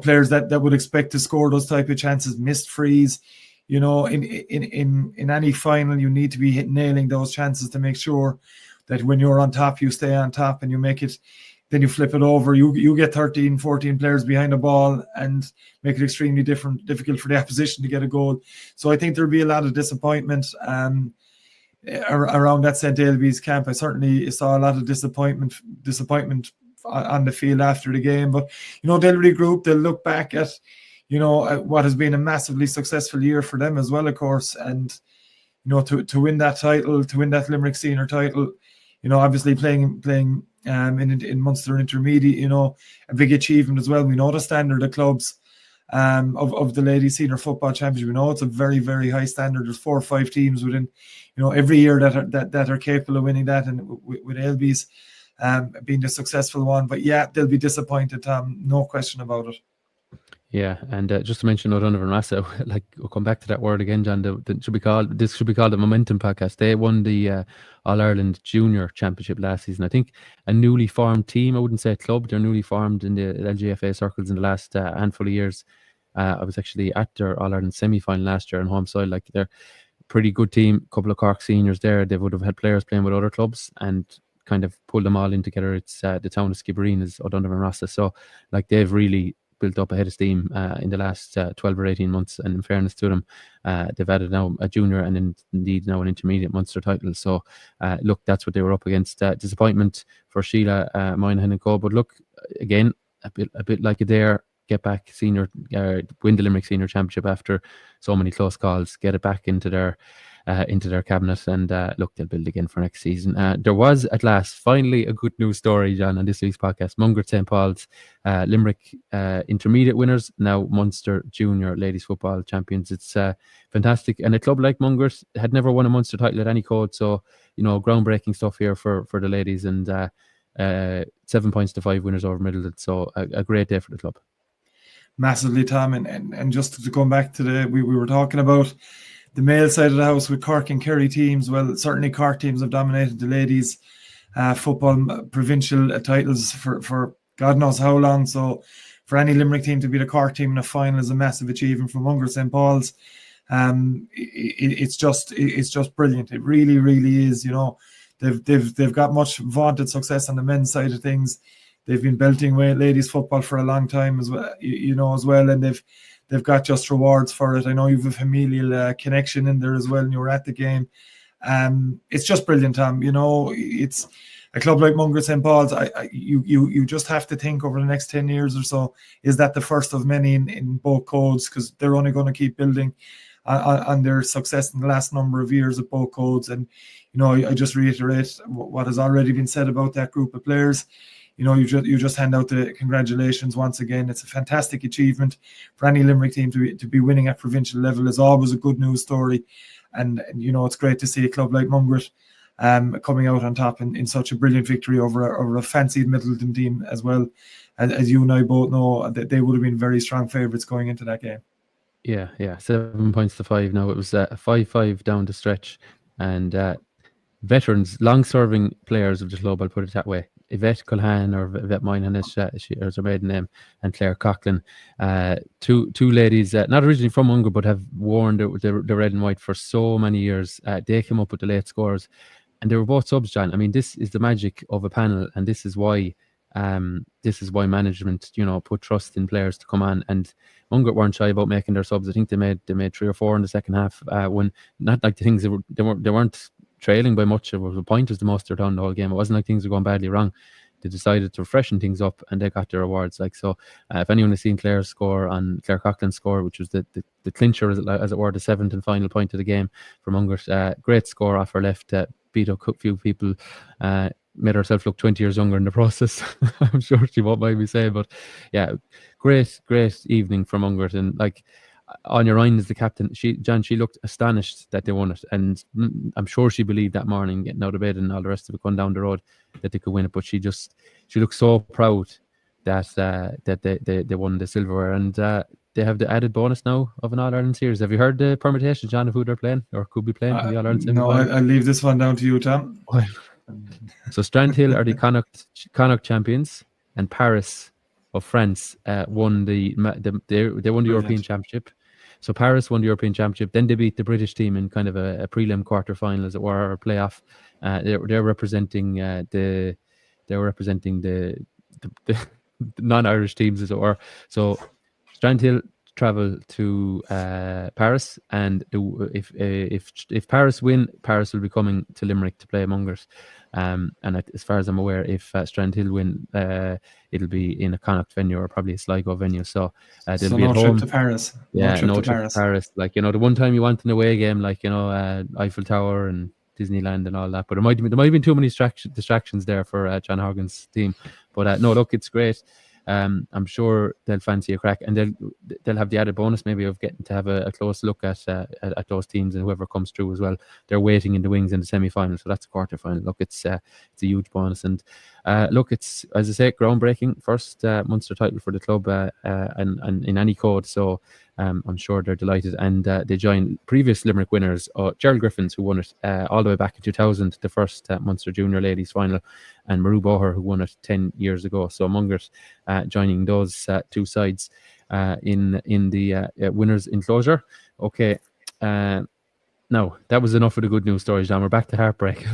players that would expect to score those type of chances, missed frees. In any final, you need to be nailing those chances to make sure that when you're on top, you stay on top and you make it. Then you flip it over, you get 13, 14 players behind the ball and make it extremely difficult for the opposition to get a goal. So I think there'll be a lot of disappointment around that St. Ailbe's camp. I certainly saw a lot of disappointment on the field after the game. But, they'll regroup, they'll look back at, what has been a massively successful year for them as well, of course. And, to win that title, to win that Limerick senior title, obviously playing in Munster Intermediate, a big achievement as well. We know the standard of clubs of the Ladies Senior Football Championship. We know it's a very, very high standard. There's 4 or 5 teams within, every year that are capable of winning that, and with Ailbe's being the successful one. But they'll be disappointed, no question about it. Yeah, and just to mention O'Donovan Rossa, we'll come back to that word again, John. This should be called the Momentum Podcast. They won the All-Ireland Junior Championship last season. I think a newly formed team. I wouldn't say a club. They're newly formed in the LGFA circles in the last handful of years. I was actually at their All-Ireland semi-final last year on home soil. They're a pretty good team. A couple of Cork seniors there. They would have had players playing with other clubs and kind of pulled them all in together. It's the town of Skibbereen is O'Donovan Rossa. So they've really built up a head of steam in the last 12 or 18 months, and in fairness to them, they've added now a junior and indeed now an intermediate Munster title. So that's what they were up against. Disappointment for Sheila Moynihan and co. But look, again, a bit like Adare, get back senior, win the Limerick Senior Championship after so many close calls, get it back into their cabinet, and they'll build again for next season. There was at last finally a good news story, John, on this week's podcast. Mungret St. Paul's Limerick intermediate winners, now Munster Junior Ladies Football champions. It's fantastic, and a club like Mungret had never won a Munster title at any code, so groundbreaking stuff here for the ladies, and 7 points to 5 winners over Middleton. So a great day for the club. Massively, Tom, and just to come back to we were talking about the male side of the house with Cork and Kerry teams. Well, certainly Cork teams have dominated the ladies football provincial titles for God knows how long. So for any Limerick team to beat a Cork team in a final is a massive achievement for Mungret St. Paul's. It's just brilliant. It really, really is. They've got much vaunted success on the men's side of things. They've been belting away ladies football for a long time as well, as well, and they've they've got just rewards for it. I know you've a familial connection in there as well, and you were at the game. It's just brilliant, Tom. You know, it's a club like Mungret St. Paul's. You just have to think over the next 10 years or so, is that the first of many in both codes? Because they're only going to keep building on their success in the last number of years at both codes. And, you know, I just reiterate what has already been said about that group of players. You know, you just hand out the congratulations once again. It's a fantastic achievement for any Limerick team to be winning at provincial level. Is always a good news story. And you know, it's great to see a club like Mungret coming out on top in such a brilliant victory over a fancied Middleton team as well. As you and I both know, that they would have been very strong favourites going into that game. Yeah, 7 points to 5 now. It was 5-5 down the stretch. And veterans, long-serving players of the club, I'll put it that way. Yvette Culhan, or Yvette Moynihan is her maiden name, and Claire Coughlin. Two ladies, not originally from Mungret, but have worn the red and white for so many years. They came up with the late scores, and they were both subs, John. I mean, this is the magic of a panel, and this is why management, you know, put trust in players to come on. And Mungret weren't shy about making their subs. I think they made 3 or 4 in the second half. When not like the things they weren't trailing by much. It was a point as the most they're down the whole game. It wasn't like things were going badly wrong. They decided to freshen things up, and they got their rewards. Like, so, if anyone has seen Claire Coughlin's score, which was the clincher, as it were, the 7th and final point of the game for Mungret, great score off her left, beat up a few people, made herself look 20 years younger in the process. I'm sure she won't mind me saying, but yeah, great evening for Mungret. And like, Anya Ryan is the captain. She looked astonished that they won it, and I'm sure she believed that morning, getting out of bed and all the rest of it, going down the road, that they could win it. But she looked so proud that they won the silverware, and they have the added bonus now of an All-Ireland series. Have you heard the permutation, John, of who they're playing or could be playing in the All-Ireland series? No, I'll leave this one down to you, Tom. So Strandhill are the Connacht champions, and Paris of France won they won the European Championship. So Paris won the European Championship. Then they beat the British team in kind of a prelim quarter final, as it were, or playoff. They're representing the non-Irish teams, as it were. So Strandhill travel to Paris, and if Paris win, Paris will be coming to Limerick to play Mungret. And as far as I'm aware, if Strandhill win, it'll be in a Connacht venue or probably a Sligo venue. So they'll be at home. Trip to Paris. Yeah, no trip to Paris. Like, you know, the one time you want an away game, like, you know, Eiffel Tower and Disneyland and all that. But there might have been too many distractions there for John Horgan's team. But no, look, it's great. I'm sure they'll fancy a crack, and they'll have the added bonus maybe of getting to have a close look at those teams, and whoever comes through as well. They're waiting in the wings in the semi-final, so that's a quarter-final. Look, it's a huge bonus, and look, it's, as I say, groundbreaking. First Munster title for the club, and in any code. So I'm sure they're delighted, and they join previous Limerick winners, Gerald Griffins, who won it all the way back in 2000, the first Munster Junior Ladies final, and Maru Boher, who won it 10 years ago. So Mungret joining those two sides in the winners' enclosure. Okay, now that was enough of the good news stories, John. We're back to Heartbreak.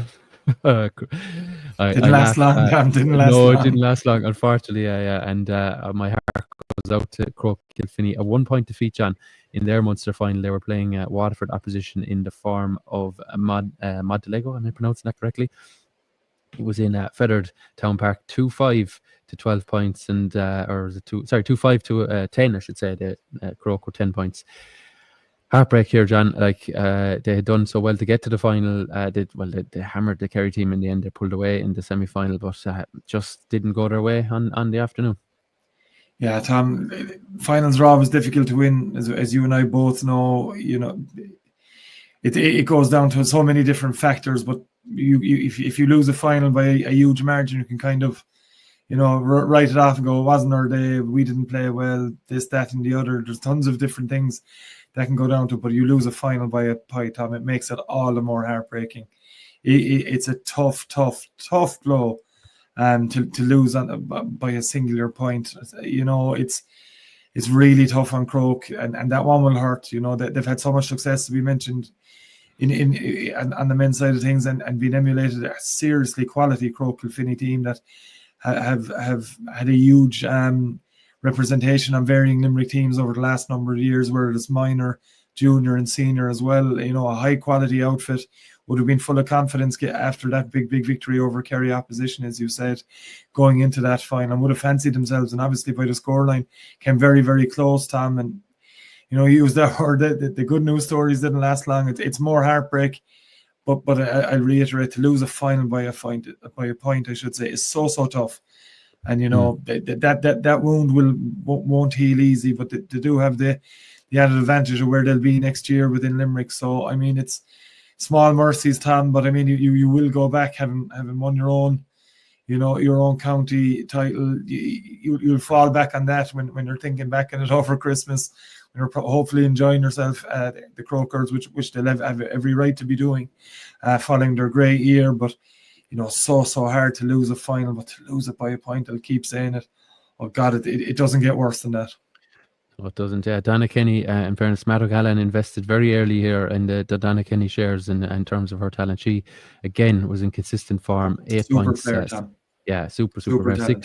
Didn't last long. It didn't last long, unfortunately. Yeah. And my heart goes out to Croagh Kilfinny. A 1-point defeat, John, in their Munster final. They were playing Waterford opposition in the form of Montelego. Am I pronouncing that correctly? It was in Feathered Town Park, 2-5 to 12 points, and 2-5 to 10, I should say. The Croagh were 10 points. Heartbreak here, John. Like, they had done so well to get to the final. They hammered the Kerry team in the end. They pulled away in the semi-final, but just didn't go their way on the afternoon. Yeah, Tom, finals are always difficult to win, as you and I both know. You know, it goes down to so many different factors, but if you lose a final by a huge margin, you can kind of, you know, write it off and go, it wasn't our day, we didn't play well, this, that, and the other. There's tons of different things that can go down to, but you lose a final by a point, Tom, it makes it all the more heartbreaking. It's a tough blow to lose by a singular point. You know, it's really tough on Croagh, and that one will hurt. You know, they've had so much success, to be mentioned, on the men's side of things, and been emulated a seriously quality Croagh Kilfinny team that have had a huge representation on varying Limerick teams over the last number of years, where it's minor, junior and senior as well. You know, a high quality outfit. Would have been full of confidence after that big victory over Kerry opposition, as you said, going into that final. Would have fancied themselves, and obviously by the scoreline came very, very close, Tom. And you know, you used that word. The good news stories didn't last long. It's more heartbreak, but I reiterate, to lose a final by a point, I should say, is so tough. And you know that wound won't heal easy, but they do have the added advantage of where they'll be next year within Limerick. So I mean, it's small mercies, Tom, but I mean, you will go back having won your own, you know, your own county title. You'll fall back on that when you're thinking back on it over Christmas, when you're hopefully enjoying yourself at the Croagh girls, which they'll have every right to be doing, following their great year. But you know, so hard to lose a final, but to lose it by a point, I'll keep saying it. Oh God, it doesn't get worse than that. No, it doesn't. Yeah, Donna Kenny, in fairness, Matt O'Callaghan invested very early here in the Donna Kenny shares in terms of her talent. She, again, was in consistent form. 8 points. Player, yeah, super player.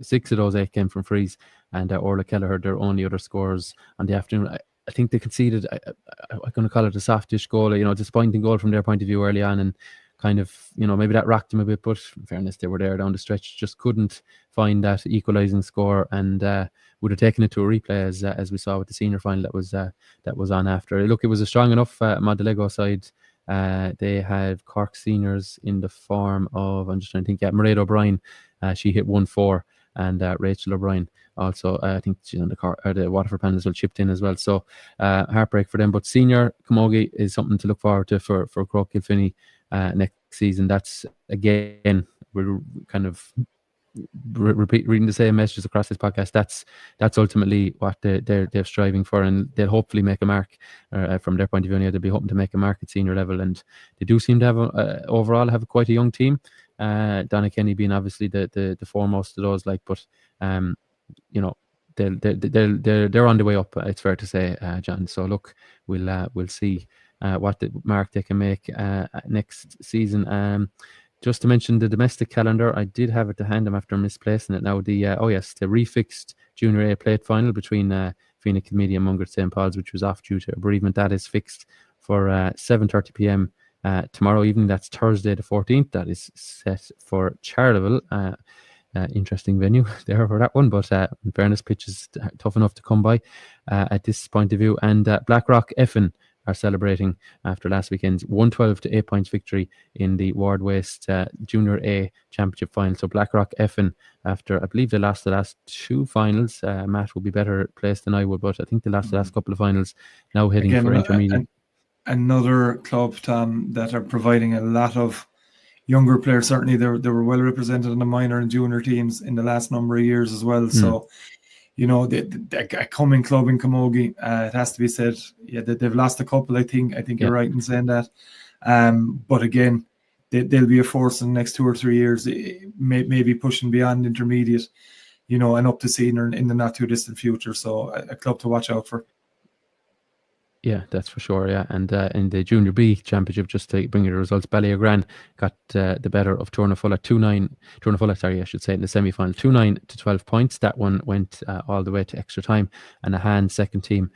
Six of those 8 came from frees. And Orla Kelleher, their only other scorers on the afternoon. I think they conceded, I'm going to call it a softish goal, you know, disappointing goal from their point of view early on. And kind of, you know, maybe that rocked them a bit, but in fairness, they were there down the stretch, just couldn't find that equalising score, and would have taken it to a replay as we saw with the senior final that was on after. Look, it was a strong enough Montelego side. They have Cork seniors in the form of, I'm just trying to think, Mairead O'Brien, she hit 1-4, and Rachel O'Brien also, I think she's on the Waterford panel as well, chipped in as well. So heartbreak for them, but senior Camogie is something to look forward to for Croagh Kilfinny next season. That's, again, we're kind of reading the same messages across this podcast. That's ultimately what they're striving for, and they'll hopefully make a mark from their point of view. They'll be hoping to make a mark at senior level, and they do seem to have overall have quite a young team. Donna Kenny being obviously the foremost of those, but you know, they're on the way up. It's fair to say, John. So look, we'll see what the mark they can make next season. Just to mention the domestic calendar, I did have it to hand them after misplacing it. Now the refixed Junior A plate final between Fianna Kilmeedy and Mungret St. Paul's, which was off due to a bereavement, that is fixed for 7:30 p.m. Tomorrow evening. That's Thursday the 14th. That is set for Charleville. Interesting venue there for that one, but in fairness, pitch is tough enough to come by at this point of view. And Blackrock Effin are celebrating after last weekend's 112 to 8 points victory in the Ward West Junior A Championship final. So Blackrock Effin, after I believe they lost the last 2 finals, Matt will be better placed than I would, but I think they lost the last couple of finals, now heading for intermediate. Another club, Tom, that are providing a lot of younger players. Certainly they were well represented in the minor and junior teams in the last number of years as well. So, you know, a coming club in Camogie, it has to be said, they've lost a couple, I think you're right in saying that. But again, they'll be a force in the next 2 or 3 years, maybe pushing beyond intermediate, you know, and up to senior in the not too distant future. So a club to watch out for. Yeah, that's for sure. Yeah, and in the Junior B Championship, just to bring you the results, Ballyagran got the better of Tournafulla 2-9. Tournafulla, I should say, in the semi-final, 2-9 to 12 points. That one went all the way to extra time. And a hand second team,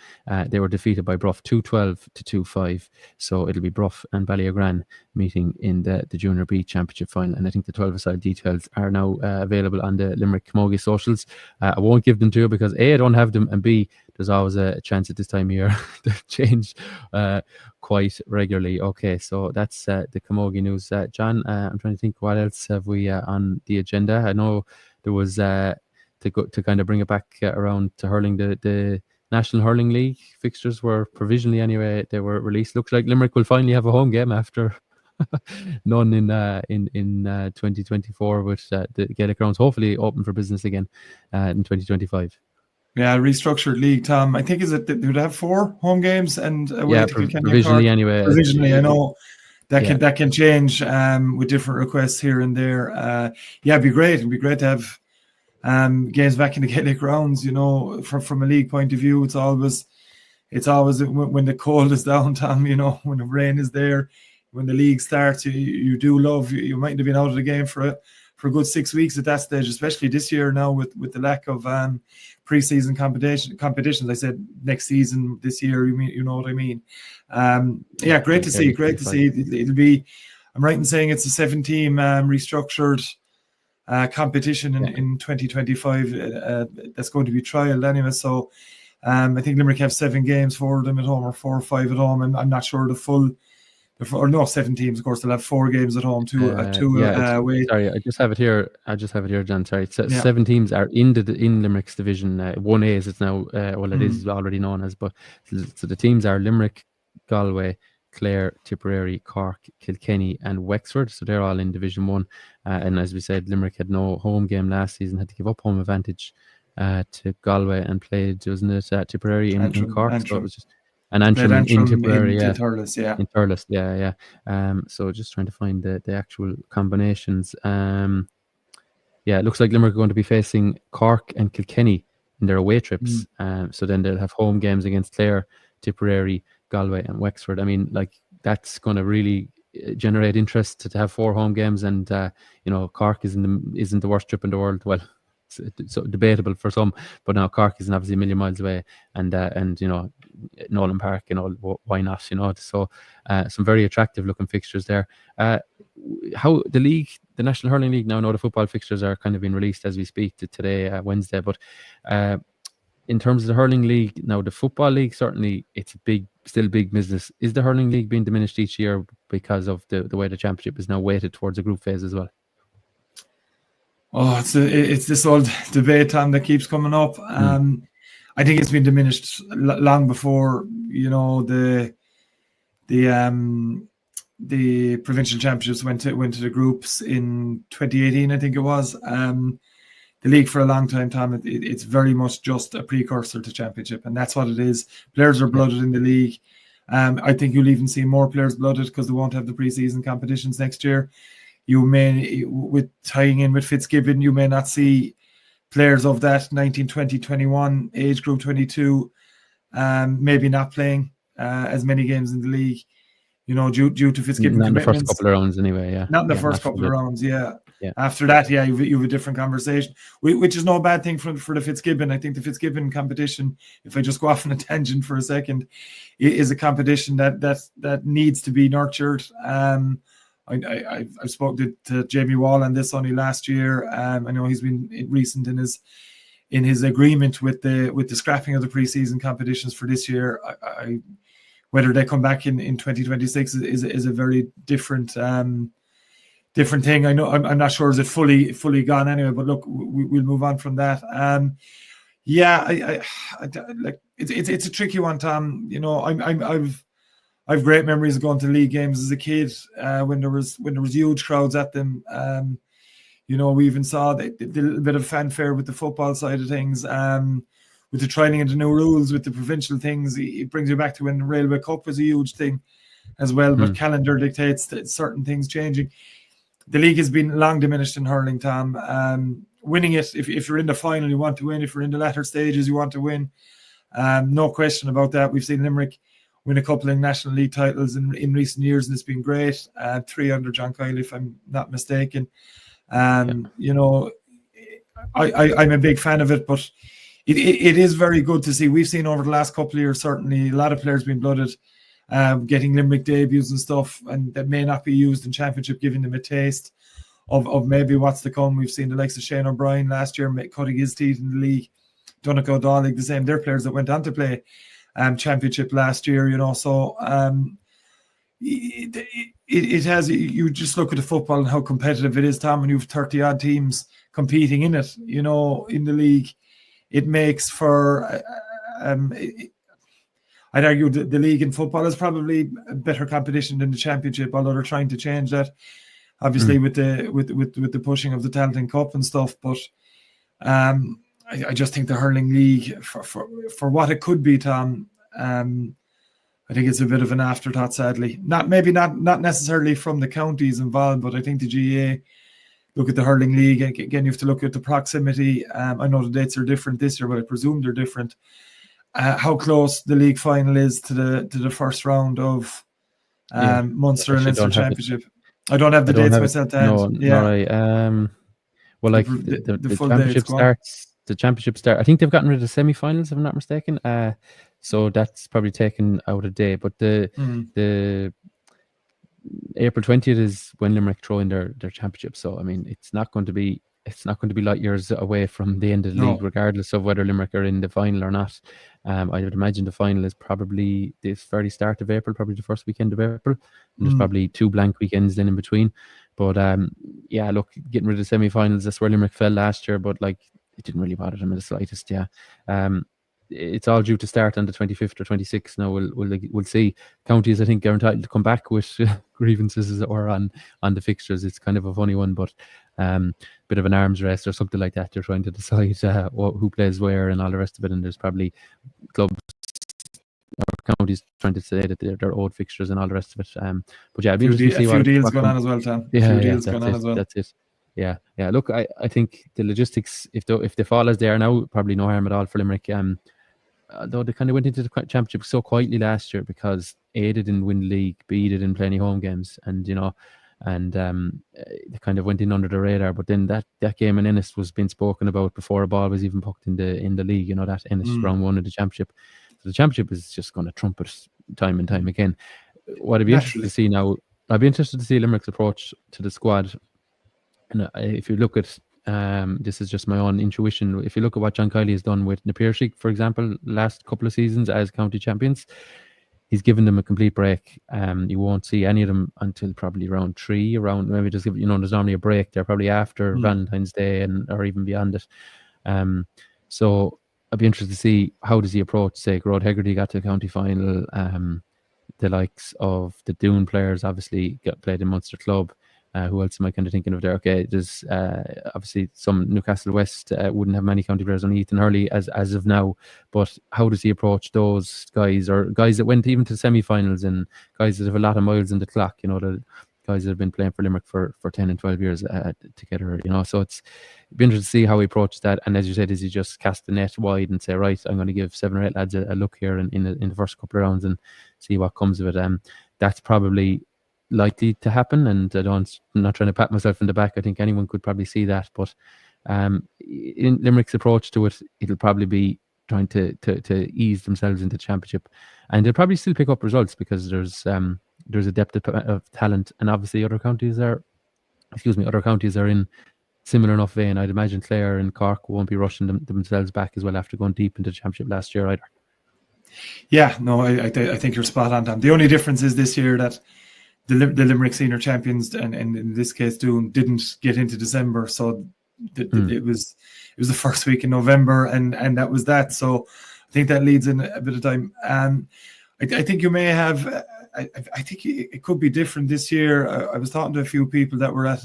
they were defeated by Bruff 2-12 to 2-5. So it'll be Bruff and Ballyagran meeting in the Junior B Championship final. And I think the 12-a-side details are now available on the Limerick Camogie socials. I won't give them to you because A, I don't have them, and B, there's always a chance at this time of year to change quite regularly. Okay, so that's the Camogie news. John, I'm trying to think, what else have we on the agenda? I know there was to kind of bring it back around to hurling. The National Hurling League fixtures were provisionally, anyway, they were released. Looks like Limerick will finally have a home game after none in 2024, with the Gaelic grounds hopefully open for business again in 2025. Yeah, restructured league, Tom. I think they would have 4 home games and provisionally anyway. Provisionally, I know that can change with different requests here and there. It'd be great. It'd be great to have games back in the Gaelic grounds. You know, from a league point of view, it's always when the cold is down, Tom. You know, when the rain is there, when the league starts, you do love. You might have been out of the game for a good 6 weeks at that stage, especially this year now with the lack of pre-season competitions. I said next season, this year, you know what I mean. Great to see. It'll be, I'm right in saying it's a 7-team restructured competition in 2025. That's going to be trialed anyway. So I think Limerick have 7 games, 4 of them at home or 4 or 5 at home. And I'm not sure the full, 7 teams, of course, they'll have 4 games at home, 2 away. Sorry, I just have it here, John. Sorry. 7 teams are in Limerick's division. 1A as it's now, it is already known as, but so the teams are Limerick, Galway, Clare, Tipperary, Cork, Kilkenny and Wexford. So they're all in Division 1. And as we said, Limerick had no home game last season, had to give up home advantage to Galway and played, wasn't it, Tipperary in Cork. So it was just an Antrim in Tipperary. In Thurles, so just trying to find the actual combinations. It looks like Limerick are going to be facing Cork and Kilkenny in their away trips. So then they'll have home games against Clare, Tipperary, Galway and Wexford. I mean, like, that's going to really generate interest to have 4 home games, and Cork isn't the worst trip in the world. Well, it's so debatable for some, but now Cork isn't obviously a million miles away, and Nolan Park, why not? So some very attractive looking fixtures there. How the league, the National Hurling League, now the football fixtures are kind of being released as we speak today, Wednesday, but in terms of the hurling league, now the football league, certainly it's still big business. Is the hurling league being diminished each year because of the way the championship is now weighted towards the group phase as well? Oh, it's this old debate, Tom, that keeps coming up. I think it's been diminished long before, the provincial championships went to the groups in 2018, I think it was. The league for a long time, Tom, it's very much just a precursor to championship, and that's what it is. Players are blooded in the league. I think you'll even see more players blooded because they won't have the pre-season competitions next year. You may, with tying in with Fitzgibbon, you may not see players of that 19, 20, 21 age group, 22, maybe not playing as many games in the league, due to Fitzgibbon not in the commitments. first couple of rounds anyway, Not in the first couple of rounds, After that, you have a different conversation, which is no bad thing for the Fitzgibbon. I think the Fitzgibbon competition, if I just go off on a tangent for a second, is a competition that needs to be nurtured. I spoke to Jamie Wall on this only last year. I know he's been recent in his agreement with the scrapping of the preseason competitions for this year. Whether they come back in 2026 is a very different thing. I know I'm not sure is it fully gone anyway. But look, we'll move on from that. It's a tricky one, Tom. I've great memories of going to league games as a kid when there was huge crowds at them. We even saw the little bit of fanfare with the football side of things, with the training of the new rules, with the provincial things. It brings you back to when the Railway Cup was a huge thing as well. But calendar dictates that certain things changing. The league has been long diminished in hurling, Tom. Winning it, if you're in the final, you want to win. If you're in the latter stages, you want to win. No question about that. We've seen Limerick win a couple of National League titles in recent years, and it's been great. 3 under John Kyle, if I'm not mistaken. I'm a big fan of it, but it is very good to see. We've seen over the last couple of years, certainly, a lot of players being blooded, getting Limerick debuts and stuff, and that may not be used in championship, giving them a taste of maybe what's to come. We've seen the likes of Shane O'Brien last year cutting his teeth in the league. Donegal Dálaigh the same. They're players that went on to play championship last year, so it has. You just look at the football and how competitive it is, Tom, and you've 30 odd teams competing in it, in the league. It makes for I'd argue that the league in football is probably a better competition than the championship, although they're trying to change that, obviously with the pushing of the Talented Cup and stuff. But I just think the hurling league, for what it could be, Tom, I think it's a bit of an afterthought, sadly. Not necessarily from the counties involved, but I think the GAA look at the hurling league. Again, you have to look at the proximity. I know the dates are different this year, but I presume they're different. How close the league final is to the first round of Munster and Leinster Championship. I don't have the dates myself to hand. No, right. Well, like the the full day championship it's gone. starts. The championship start. I think they've gotten rid of the semi-finals, if I'm not mistaken. So that's probably taken out a day. But the April 20th is when Limerick throw in their championship. So I mean, it's not going to be light years away from the end of the league, regardless of whether Limerick are in the final or not. I would imagine the final is probably the very start of April, probably the first weekend of April. And there's probably 2 blank weekends then in between. But yeah, look, getting rid of the semi-finals, that's where Limerick fell last year. But like, it didn't really bother them in the slightest. Yeah. It's all due to start on the 25th or 26th. Now we'll see. Counties, I think, are entitled to come back with grievances or on the fixtures. It's kind of a funny one, but bit of an arms race or something like that. They're trying to decide who plays where and all the rest of it. And there's probably clubs or counties trying to say that they're old fixtures and all the rest of it. But yeah, it'd be interesting to see a few deals going on as well, Tom. That's it. Yeah. Look, I think the logistics, if they fall as they are now, probably no harm at all for Limerick. Though they kind of went into the championship so quietly last year because A, they didn't win the league, B, they didn't play any home games, and they kind of went in under the radar. But then that game in Ennis was being spoken about before a ball was even pucked in the league. That Ennis round 1 of the championship. So the championship is just going to trumpet time and time again. What I'd be interested to see now, I'd be interested to see Limerick's approach to the squad. And if you look at this is just my own intuition. If you look at what John Kiley has done with Napiershik, for example, last couple of seasons as county champions, he's given them a complete break. You won't see any of them until probably round 3, maybe just there's normally a break there, probably after Valentine's Day or even beyond it. So I'd be interested to see how does he approach, say, Croagh Hegarty got to the county final. The likes of the Doon players obviously played in Munster club. Who else am I kind of thinking of there? Okay, there's obviously some Newcastle West wouldn't have many county players, only Ethan Hurley as of now. But how does he approach those guys, or guys that went even to semi-finals and guys that have a lot of miles in the clock? The guys that have been playing for Limerick for 10 and 12 years together. So it's be interesting to see how he approaches that. And as you said, is he just cast the net wide and say, right, I'm going to give 7 or 8 lads a look here in the first couple of rounds and see what comes of it. That's probably likely to happen, and I'm not trying to pat myself in the back. I think anyone could probably see that, but in Limerick's approach to it, it'll probably be trying to ease themselves into the championship, and they'll probably still pick up results because there's a depth of talent, and obviously other counties are in similar enough vein. I'd imagine Clare and Cork won't be rushing themselves back as well after going deep into the championship last year either. Yeah, no, I think you're spot on, Tom. The only difference is this year that the Limerick senior champions, and in this case Doon, didn't get into December, so it was the first week in November, and that was that. So I think that leads in a bit of time. I think you may have. I think it could be different this year. I was talking to a few people that were at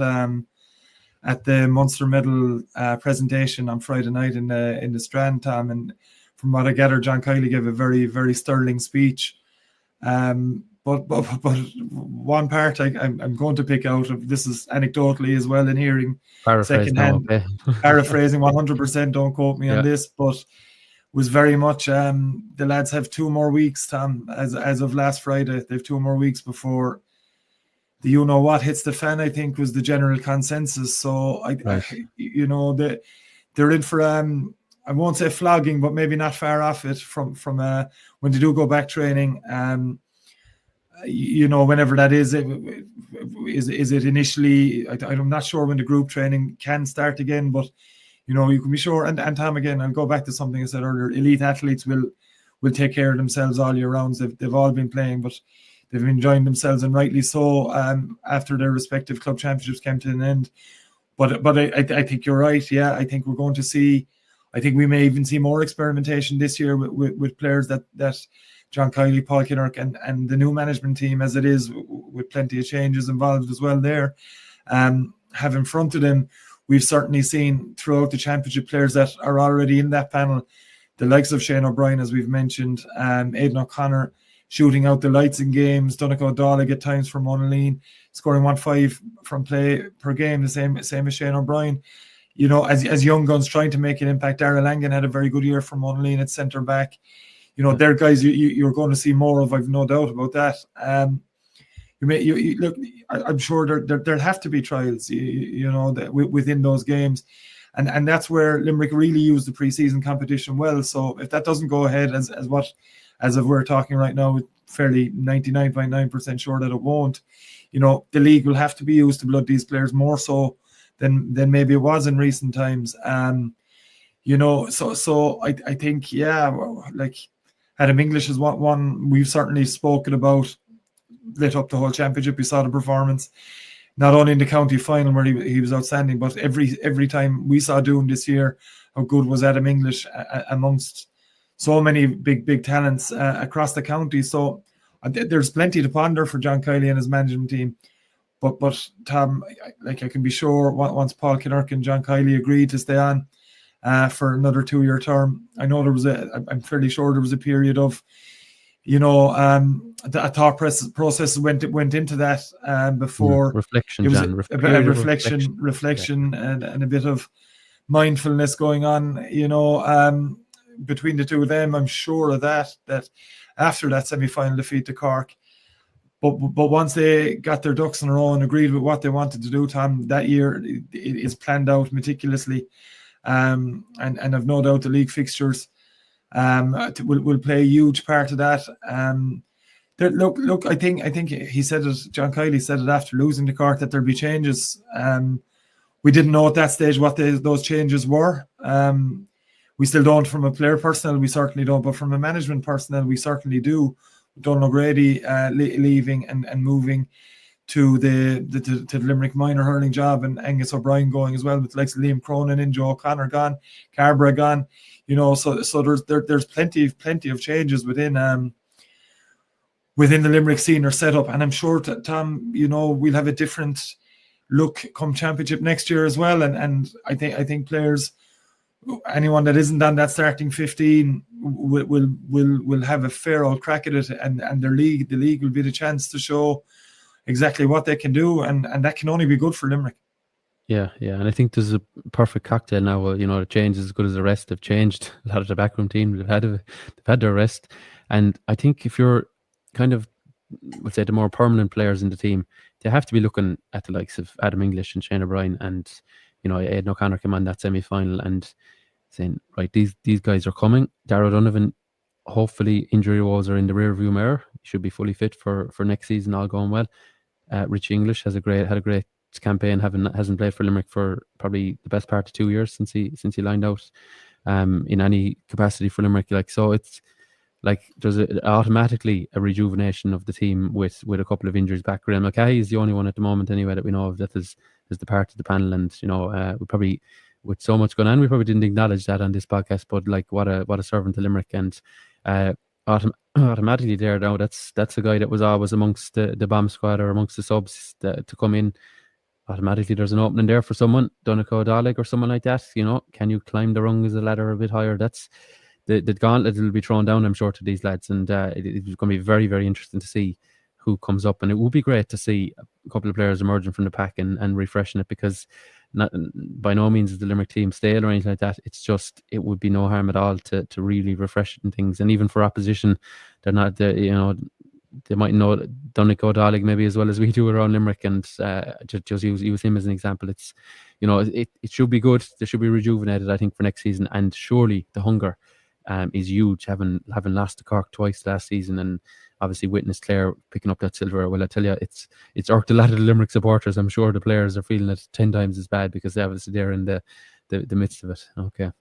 the Munster medal presentation on Friday night in the Strand, Tom, and from what I gather, John Kiley gave a very, very sterling speech. But one part I'm going to pick out of this is anecdotally as well in hearing secondhand, paraphrasing 100%. Don't quote me on this, but was very much the lads have 2 more weeks, Tom, as of last Friday. They have 2 more weeks before the what hits the fan, I think, was the general consensus. So they're in for I won't say flogging, but maybe not far off it from when they do go back training. Whenever that is it initially? I'm not sure when the group training can start again, but you can be sure. And Tom, again, I'll go back to something I said earlier. Elite athletes will take care of themselves all year round. They've all been playing, but they've been enjoying themselves, and rightly so. After their respective club championships came to an end, but I think you're right. Yeah, I think we're going to see. I think we may even see more experimentation this year with players that John Kiley, Paul Kinnerk, and the new management team, as it is, with plenty of changes involved as well there, have in front of them. We've certainly seen throughout the championship players that are already in that panel, the likes of Shane O'Brien, as we've mentioned, Aidan O'Connor shooting out the lights in games, Donnacha O'Donnell at times from Monaleen, scoring 1.5 from play per game, the same as Shane O'Brien. As young guns trying to make an impact. Darragh Langan had a very good year from Monaleen at centre back. They're guys you're going to see more of, I've no doubt about that. look. I'm sure there have to be trials, within those games, and that's where Limerick really used the pre-season competition well. So if that doesn't go ahead as if we're talking right now, with fairly 99.9% sure that it won't, the league will have to be used to blood these players more so than maybe it was in recent times. So I think, like Adam English is one we've certainly spoken about, lit up the whole championship. We saw the performance, not only in the county final where he was outstanding, but every time we saw Doon this year, how good was Adam English amongst so many big talents across the county. So there's plenty to ponder for John Kiley and his management team. But Tom, I can be sure once Paul Kinnerk and John Kiley agreed to stay on for another 2-year term, I know I'm fairly sure there was a period of, a thought process went into that before reflection. It was John, a bit of reflection, and a bit of mindfulness going on, between the two of them. I'm sure of that after that semi-final defeat to Cork. But once they got their ducks in a row and agreed with what they wanted to do, Tom, that year it is planned out meticulously. And I've no doubt the league fixtures will play a huge part of that. Look, I think he said it, John Kiley said it after losing to Cork, that there'd be changes. We didn't know at that stage what those changes were. We still don't from a player personnel, we certainly don't, but from a management personnel, we certainly do. Donald O'Grady leaving and moving to the Limerick minor hurling job, and Angus O'Brien going as well, with like Liam Cronin and Joe O'Connor gone, Carberra gone, so there's plenty of changes within the Limerick senior setup, and I'm sure Tom, we'll have a different look come championship next year as well, and I think players, anyone that isn't on that starting 15 will have a fair old crack at it, and the league will be the chance to show exactly what they can do, and that can only be good for Limerick. Yeah, and I think there's a perfect cocktail now. The change is as good as the rest. They've changed a lot of the backroom team. They've had their rest, and I think if you're kind of, let's say, the more permanent players in the team, they have to be looking at the likes of Adam English and Shane O'Brien, and Aidan O'Connor came on that semi-final and saying, right, these guys are coming. Darragh Donovan, hopefully injury woes are in the rear view mirror. He should be fully fit for next season, all going well. Richie English had a great campaign, hasn't played for Limerick for probably the best part of 2 years since he lined out in any capacity for Limerick. So it's like there's automatically a rejuvenation of the team with a couple of injuries back. Graham Mulcahy is the only one at the moment anyway that we know of that is the part of the panel, and we probably, with so much going on, we probably didn't acknowledge that on this podcast, but like what a servant to Limerick, and automatically there now that's a guy that was always amongst the bomb squad or amongst the subs to come in. Automatically there's an opening there for someone, Donncha O'Dalig or someone like that. Can you climb the rungs of the ladder a bit higher? That's the gauntlet will be thrown down, I'm sure, to these lads, and it's going to be very, very interesting to see who comes up, and it would be great to see a couple of players emerging from the pack and refreshing it, because by no means is the Limerick team stale or anything like that. It's just, it would be no harm at all to really refresh things, and even for opposition, they're not they might know Donncha O'Dalig maybe as well as we do around Limerick, and just use him as an example. It's it should be good. They should be rejuvenated, I think, for next season, and surely the hunger is huge, having lost to Cork twice last season, and obviously witnessed Clare picking up that silver. Well, I tell you, it's irked a lot of the Limerick supporters. I'm sure the players are feeling it 10 times as bad, because they're in the midst of it. Okay.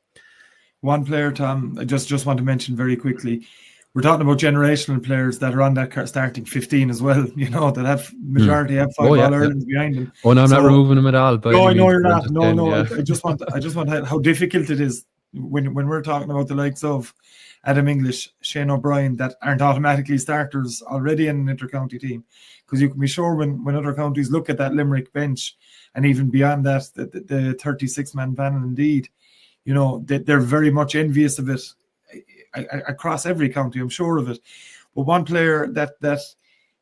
One player, Tom, I just want to mention very quickly, we're talking about generational players that are on that starting 15 as well, that have majority have 5 All-Irelands behind them. Oh, no, I'm not removing them at all. No, I know you're not. No. Yeah. I just want how difficult it is when we're talking about the likes of Adam English, Shane O'Brien, that aren't automatically starters already in an inter-county team, because you can be sure when other counties look at that Limerick bench, and even beyond that, the 36-man panel, indeed, they're very much envious of it across every county, I'm sure of it. But one player that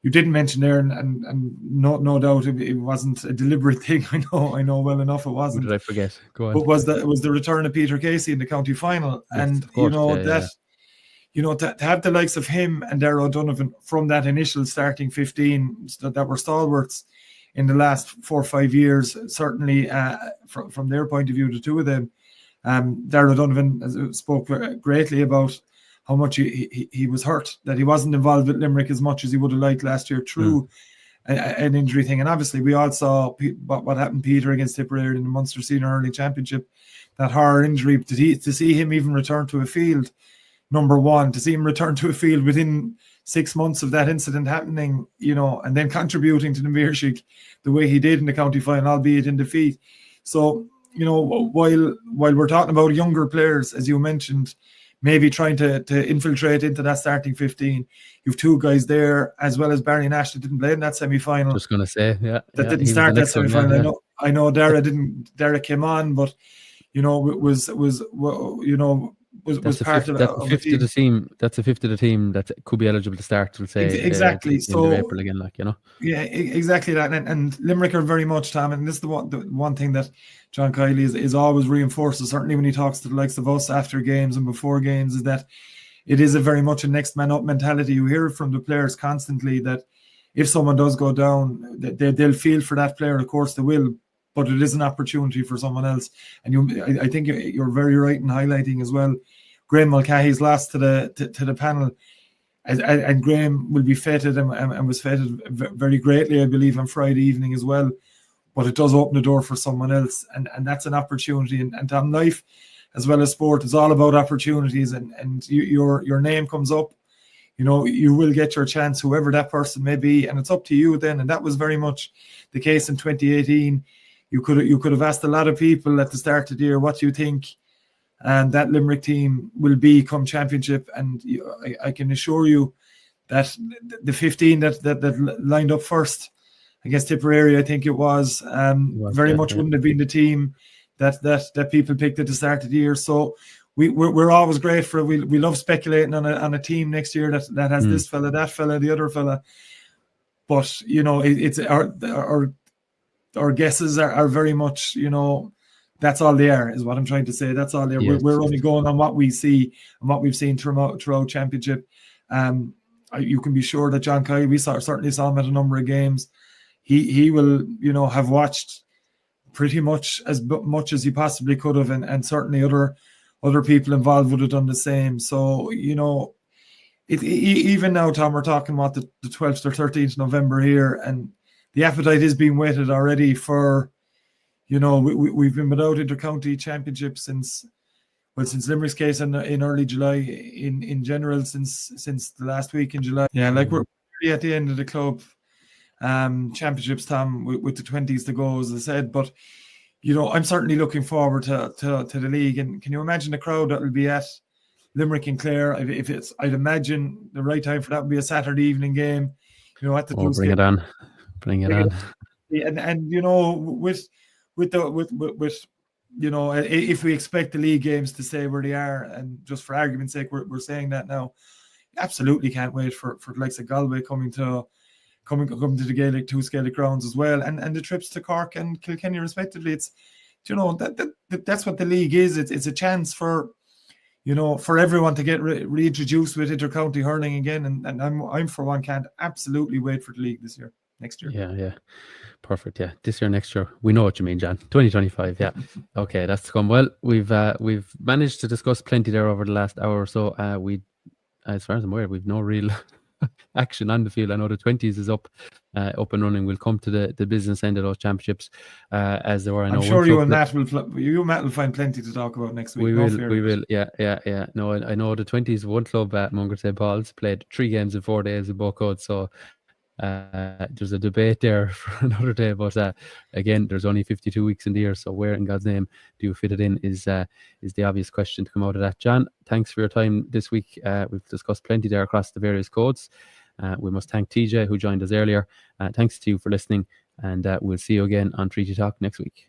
you didn't mention there, and no doubt it wasn't a deliberate thing. I know well enough it wasn't. What did I forget? Go on. But was the return of Peter Casey in the county final, yes, and course, to have the likes of him and Darragh O'Donovan from that initial starting 15 that were stalwarts in the last 4 or 5 years, certainly from their point of view, the two of them. Darragh O'Donovan spoke greatly about how much he was hurt, that he wasn't involved with Limerick as much as he would have liked last year through an injury thing. And obviously we all saw what happened, Peter, against Tipperary in the Munster Senior Hurling Championship, that horror injury. To see him even return to a field, number one, to see him return to a field within 6 months of that incident happening, and then contributing to the Mírseach the way he did in the county final, albeit in defeat. So, while we're talking about younger players, as you mentioned, maybe trying to infiltrate into that starting 15, you've two guys there, as well as Barry Nash, that didn't play in that semi-final. Just going to say, didn't start that semi-final. I know Adare came on, but was part of the team. That's a fifth of the team that could be eligible to start. We'll say exactly. So April again, Yeah, exactly that. And Limerick are very much, Tom, and this is the one thing that John Kiley is always reinforces, certainly when he talks to the likes of us after games and before games, is that it is a very much a next man up mentality. You hear from the players constantly that if someone does go down, they'll feel for that player. Of course they will, but it is an opportunity for someone else. And I think you're very right in highlighting as well, Graham Mulcahy's lost to the panel, and Graham will be feted and was feted very greatly, I believe, on Friday evening as well. But it does open the door for someone else, and that's an opportunity. And Tom, life as well as sport is all about opportunities, and your name comes up. You will get your chance, whoever that person may be, and it's up to you then. And that was very much the case in 2018. You could have asked a lot of people at the start of the year, what do you think and that Limerick team will be come championship? And I can assure you that the 15 that lined up first against Tipperary, I think it was, very much wouldn't have been the team that people picked at the start of the year. So we're always great for it. We love speculating on a team next year that has this fella, that fella, the other fella. But it's our guesses are very much, that's all they are, is what I'm trying to say. That's all they are. Yes. We're only going on what we see and what we've seen throughout championship. You can be sure that John Kiley, we certainly saw him at a number of games. He will, have watched pretty much as he possibly could have, and certainly other people involved would have done the same. So, even now, Tom, we're talking about the 12th or 13th November here, and the appetite is being whetted already for, we've been without inter-county championships since Limerick's case in early July, in general since the last week in July. Yeah, like we're really at the end of the club championships, Tom, with the 20s to go, as I said. But I'm certainly looking forward to the league. And can you imagine the crowd that will be at Limerick and Clare? I'd imagine the right time for that would be a Saturday evening game. At the bring it on. Bring it on. And with if we expect the league games to stay where they are, and just for argument's sake, we're saying that now, absolutely can't wait for the likes of Galway coming to the Gaelic, two Gaelic grounds as well, and the trips to Cork and Kilkenny respectively. It's that's what the league is. It's a chance for everyone to get reintroduced with inter-county hurling again, and I'm for one can't absolutely wait for the league next year. Yeah, perfect. Yeah, this year, next year, we know what you mean, John. 2025. Yeah, okay, that's to come. Well, we've managed to discuss plenty there over the last hour or so. As far as I'm aware, we've no real action on the field. I know the 20s is up and running. We'll come to the business end of those championships as there were. I'm sure you and Matt will find plenty to talk about next week. We will. Yeah. No, I know the 20s. One club at Mungret St played 3 games in 4 days with both codes. So there's a debate there for another day. But again, there's only 52 weeks in the year. So where in God's name do you fit it in is the obvious question to come out of that. John, thanks for your time this week. We've discussed plenty there across the various codes. We must thank TJ, who joined us earlier. Thanks to you for listening, and we'll see you again on Treaty Talk next week.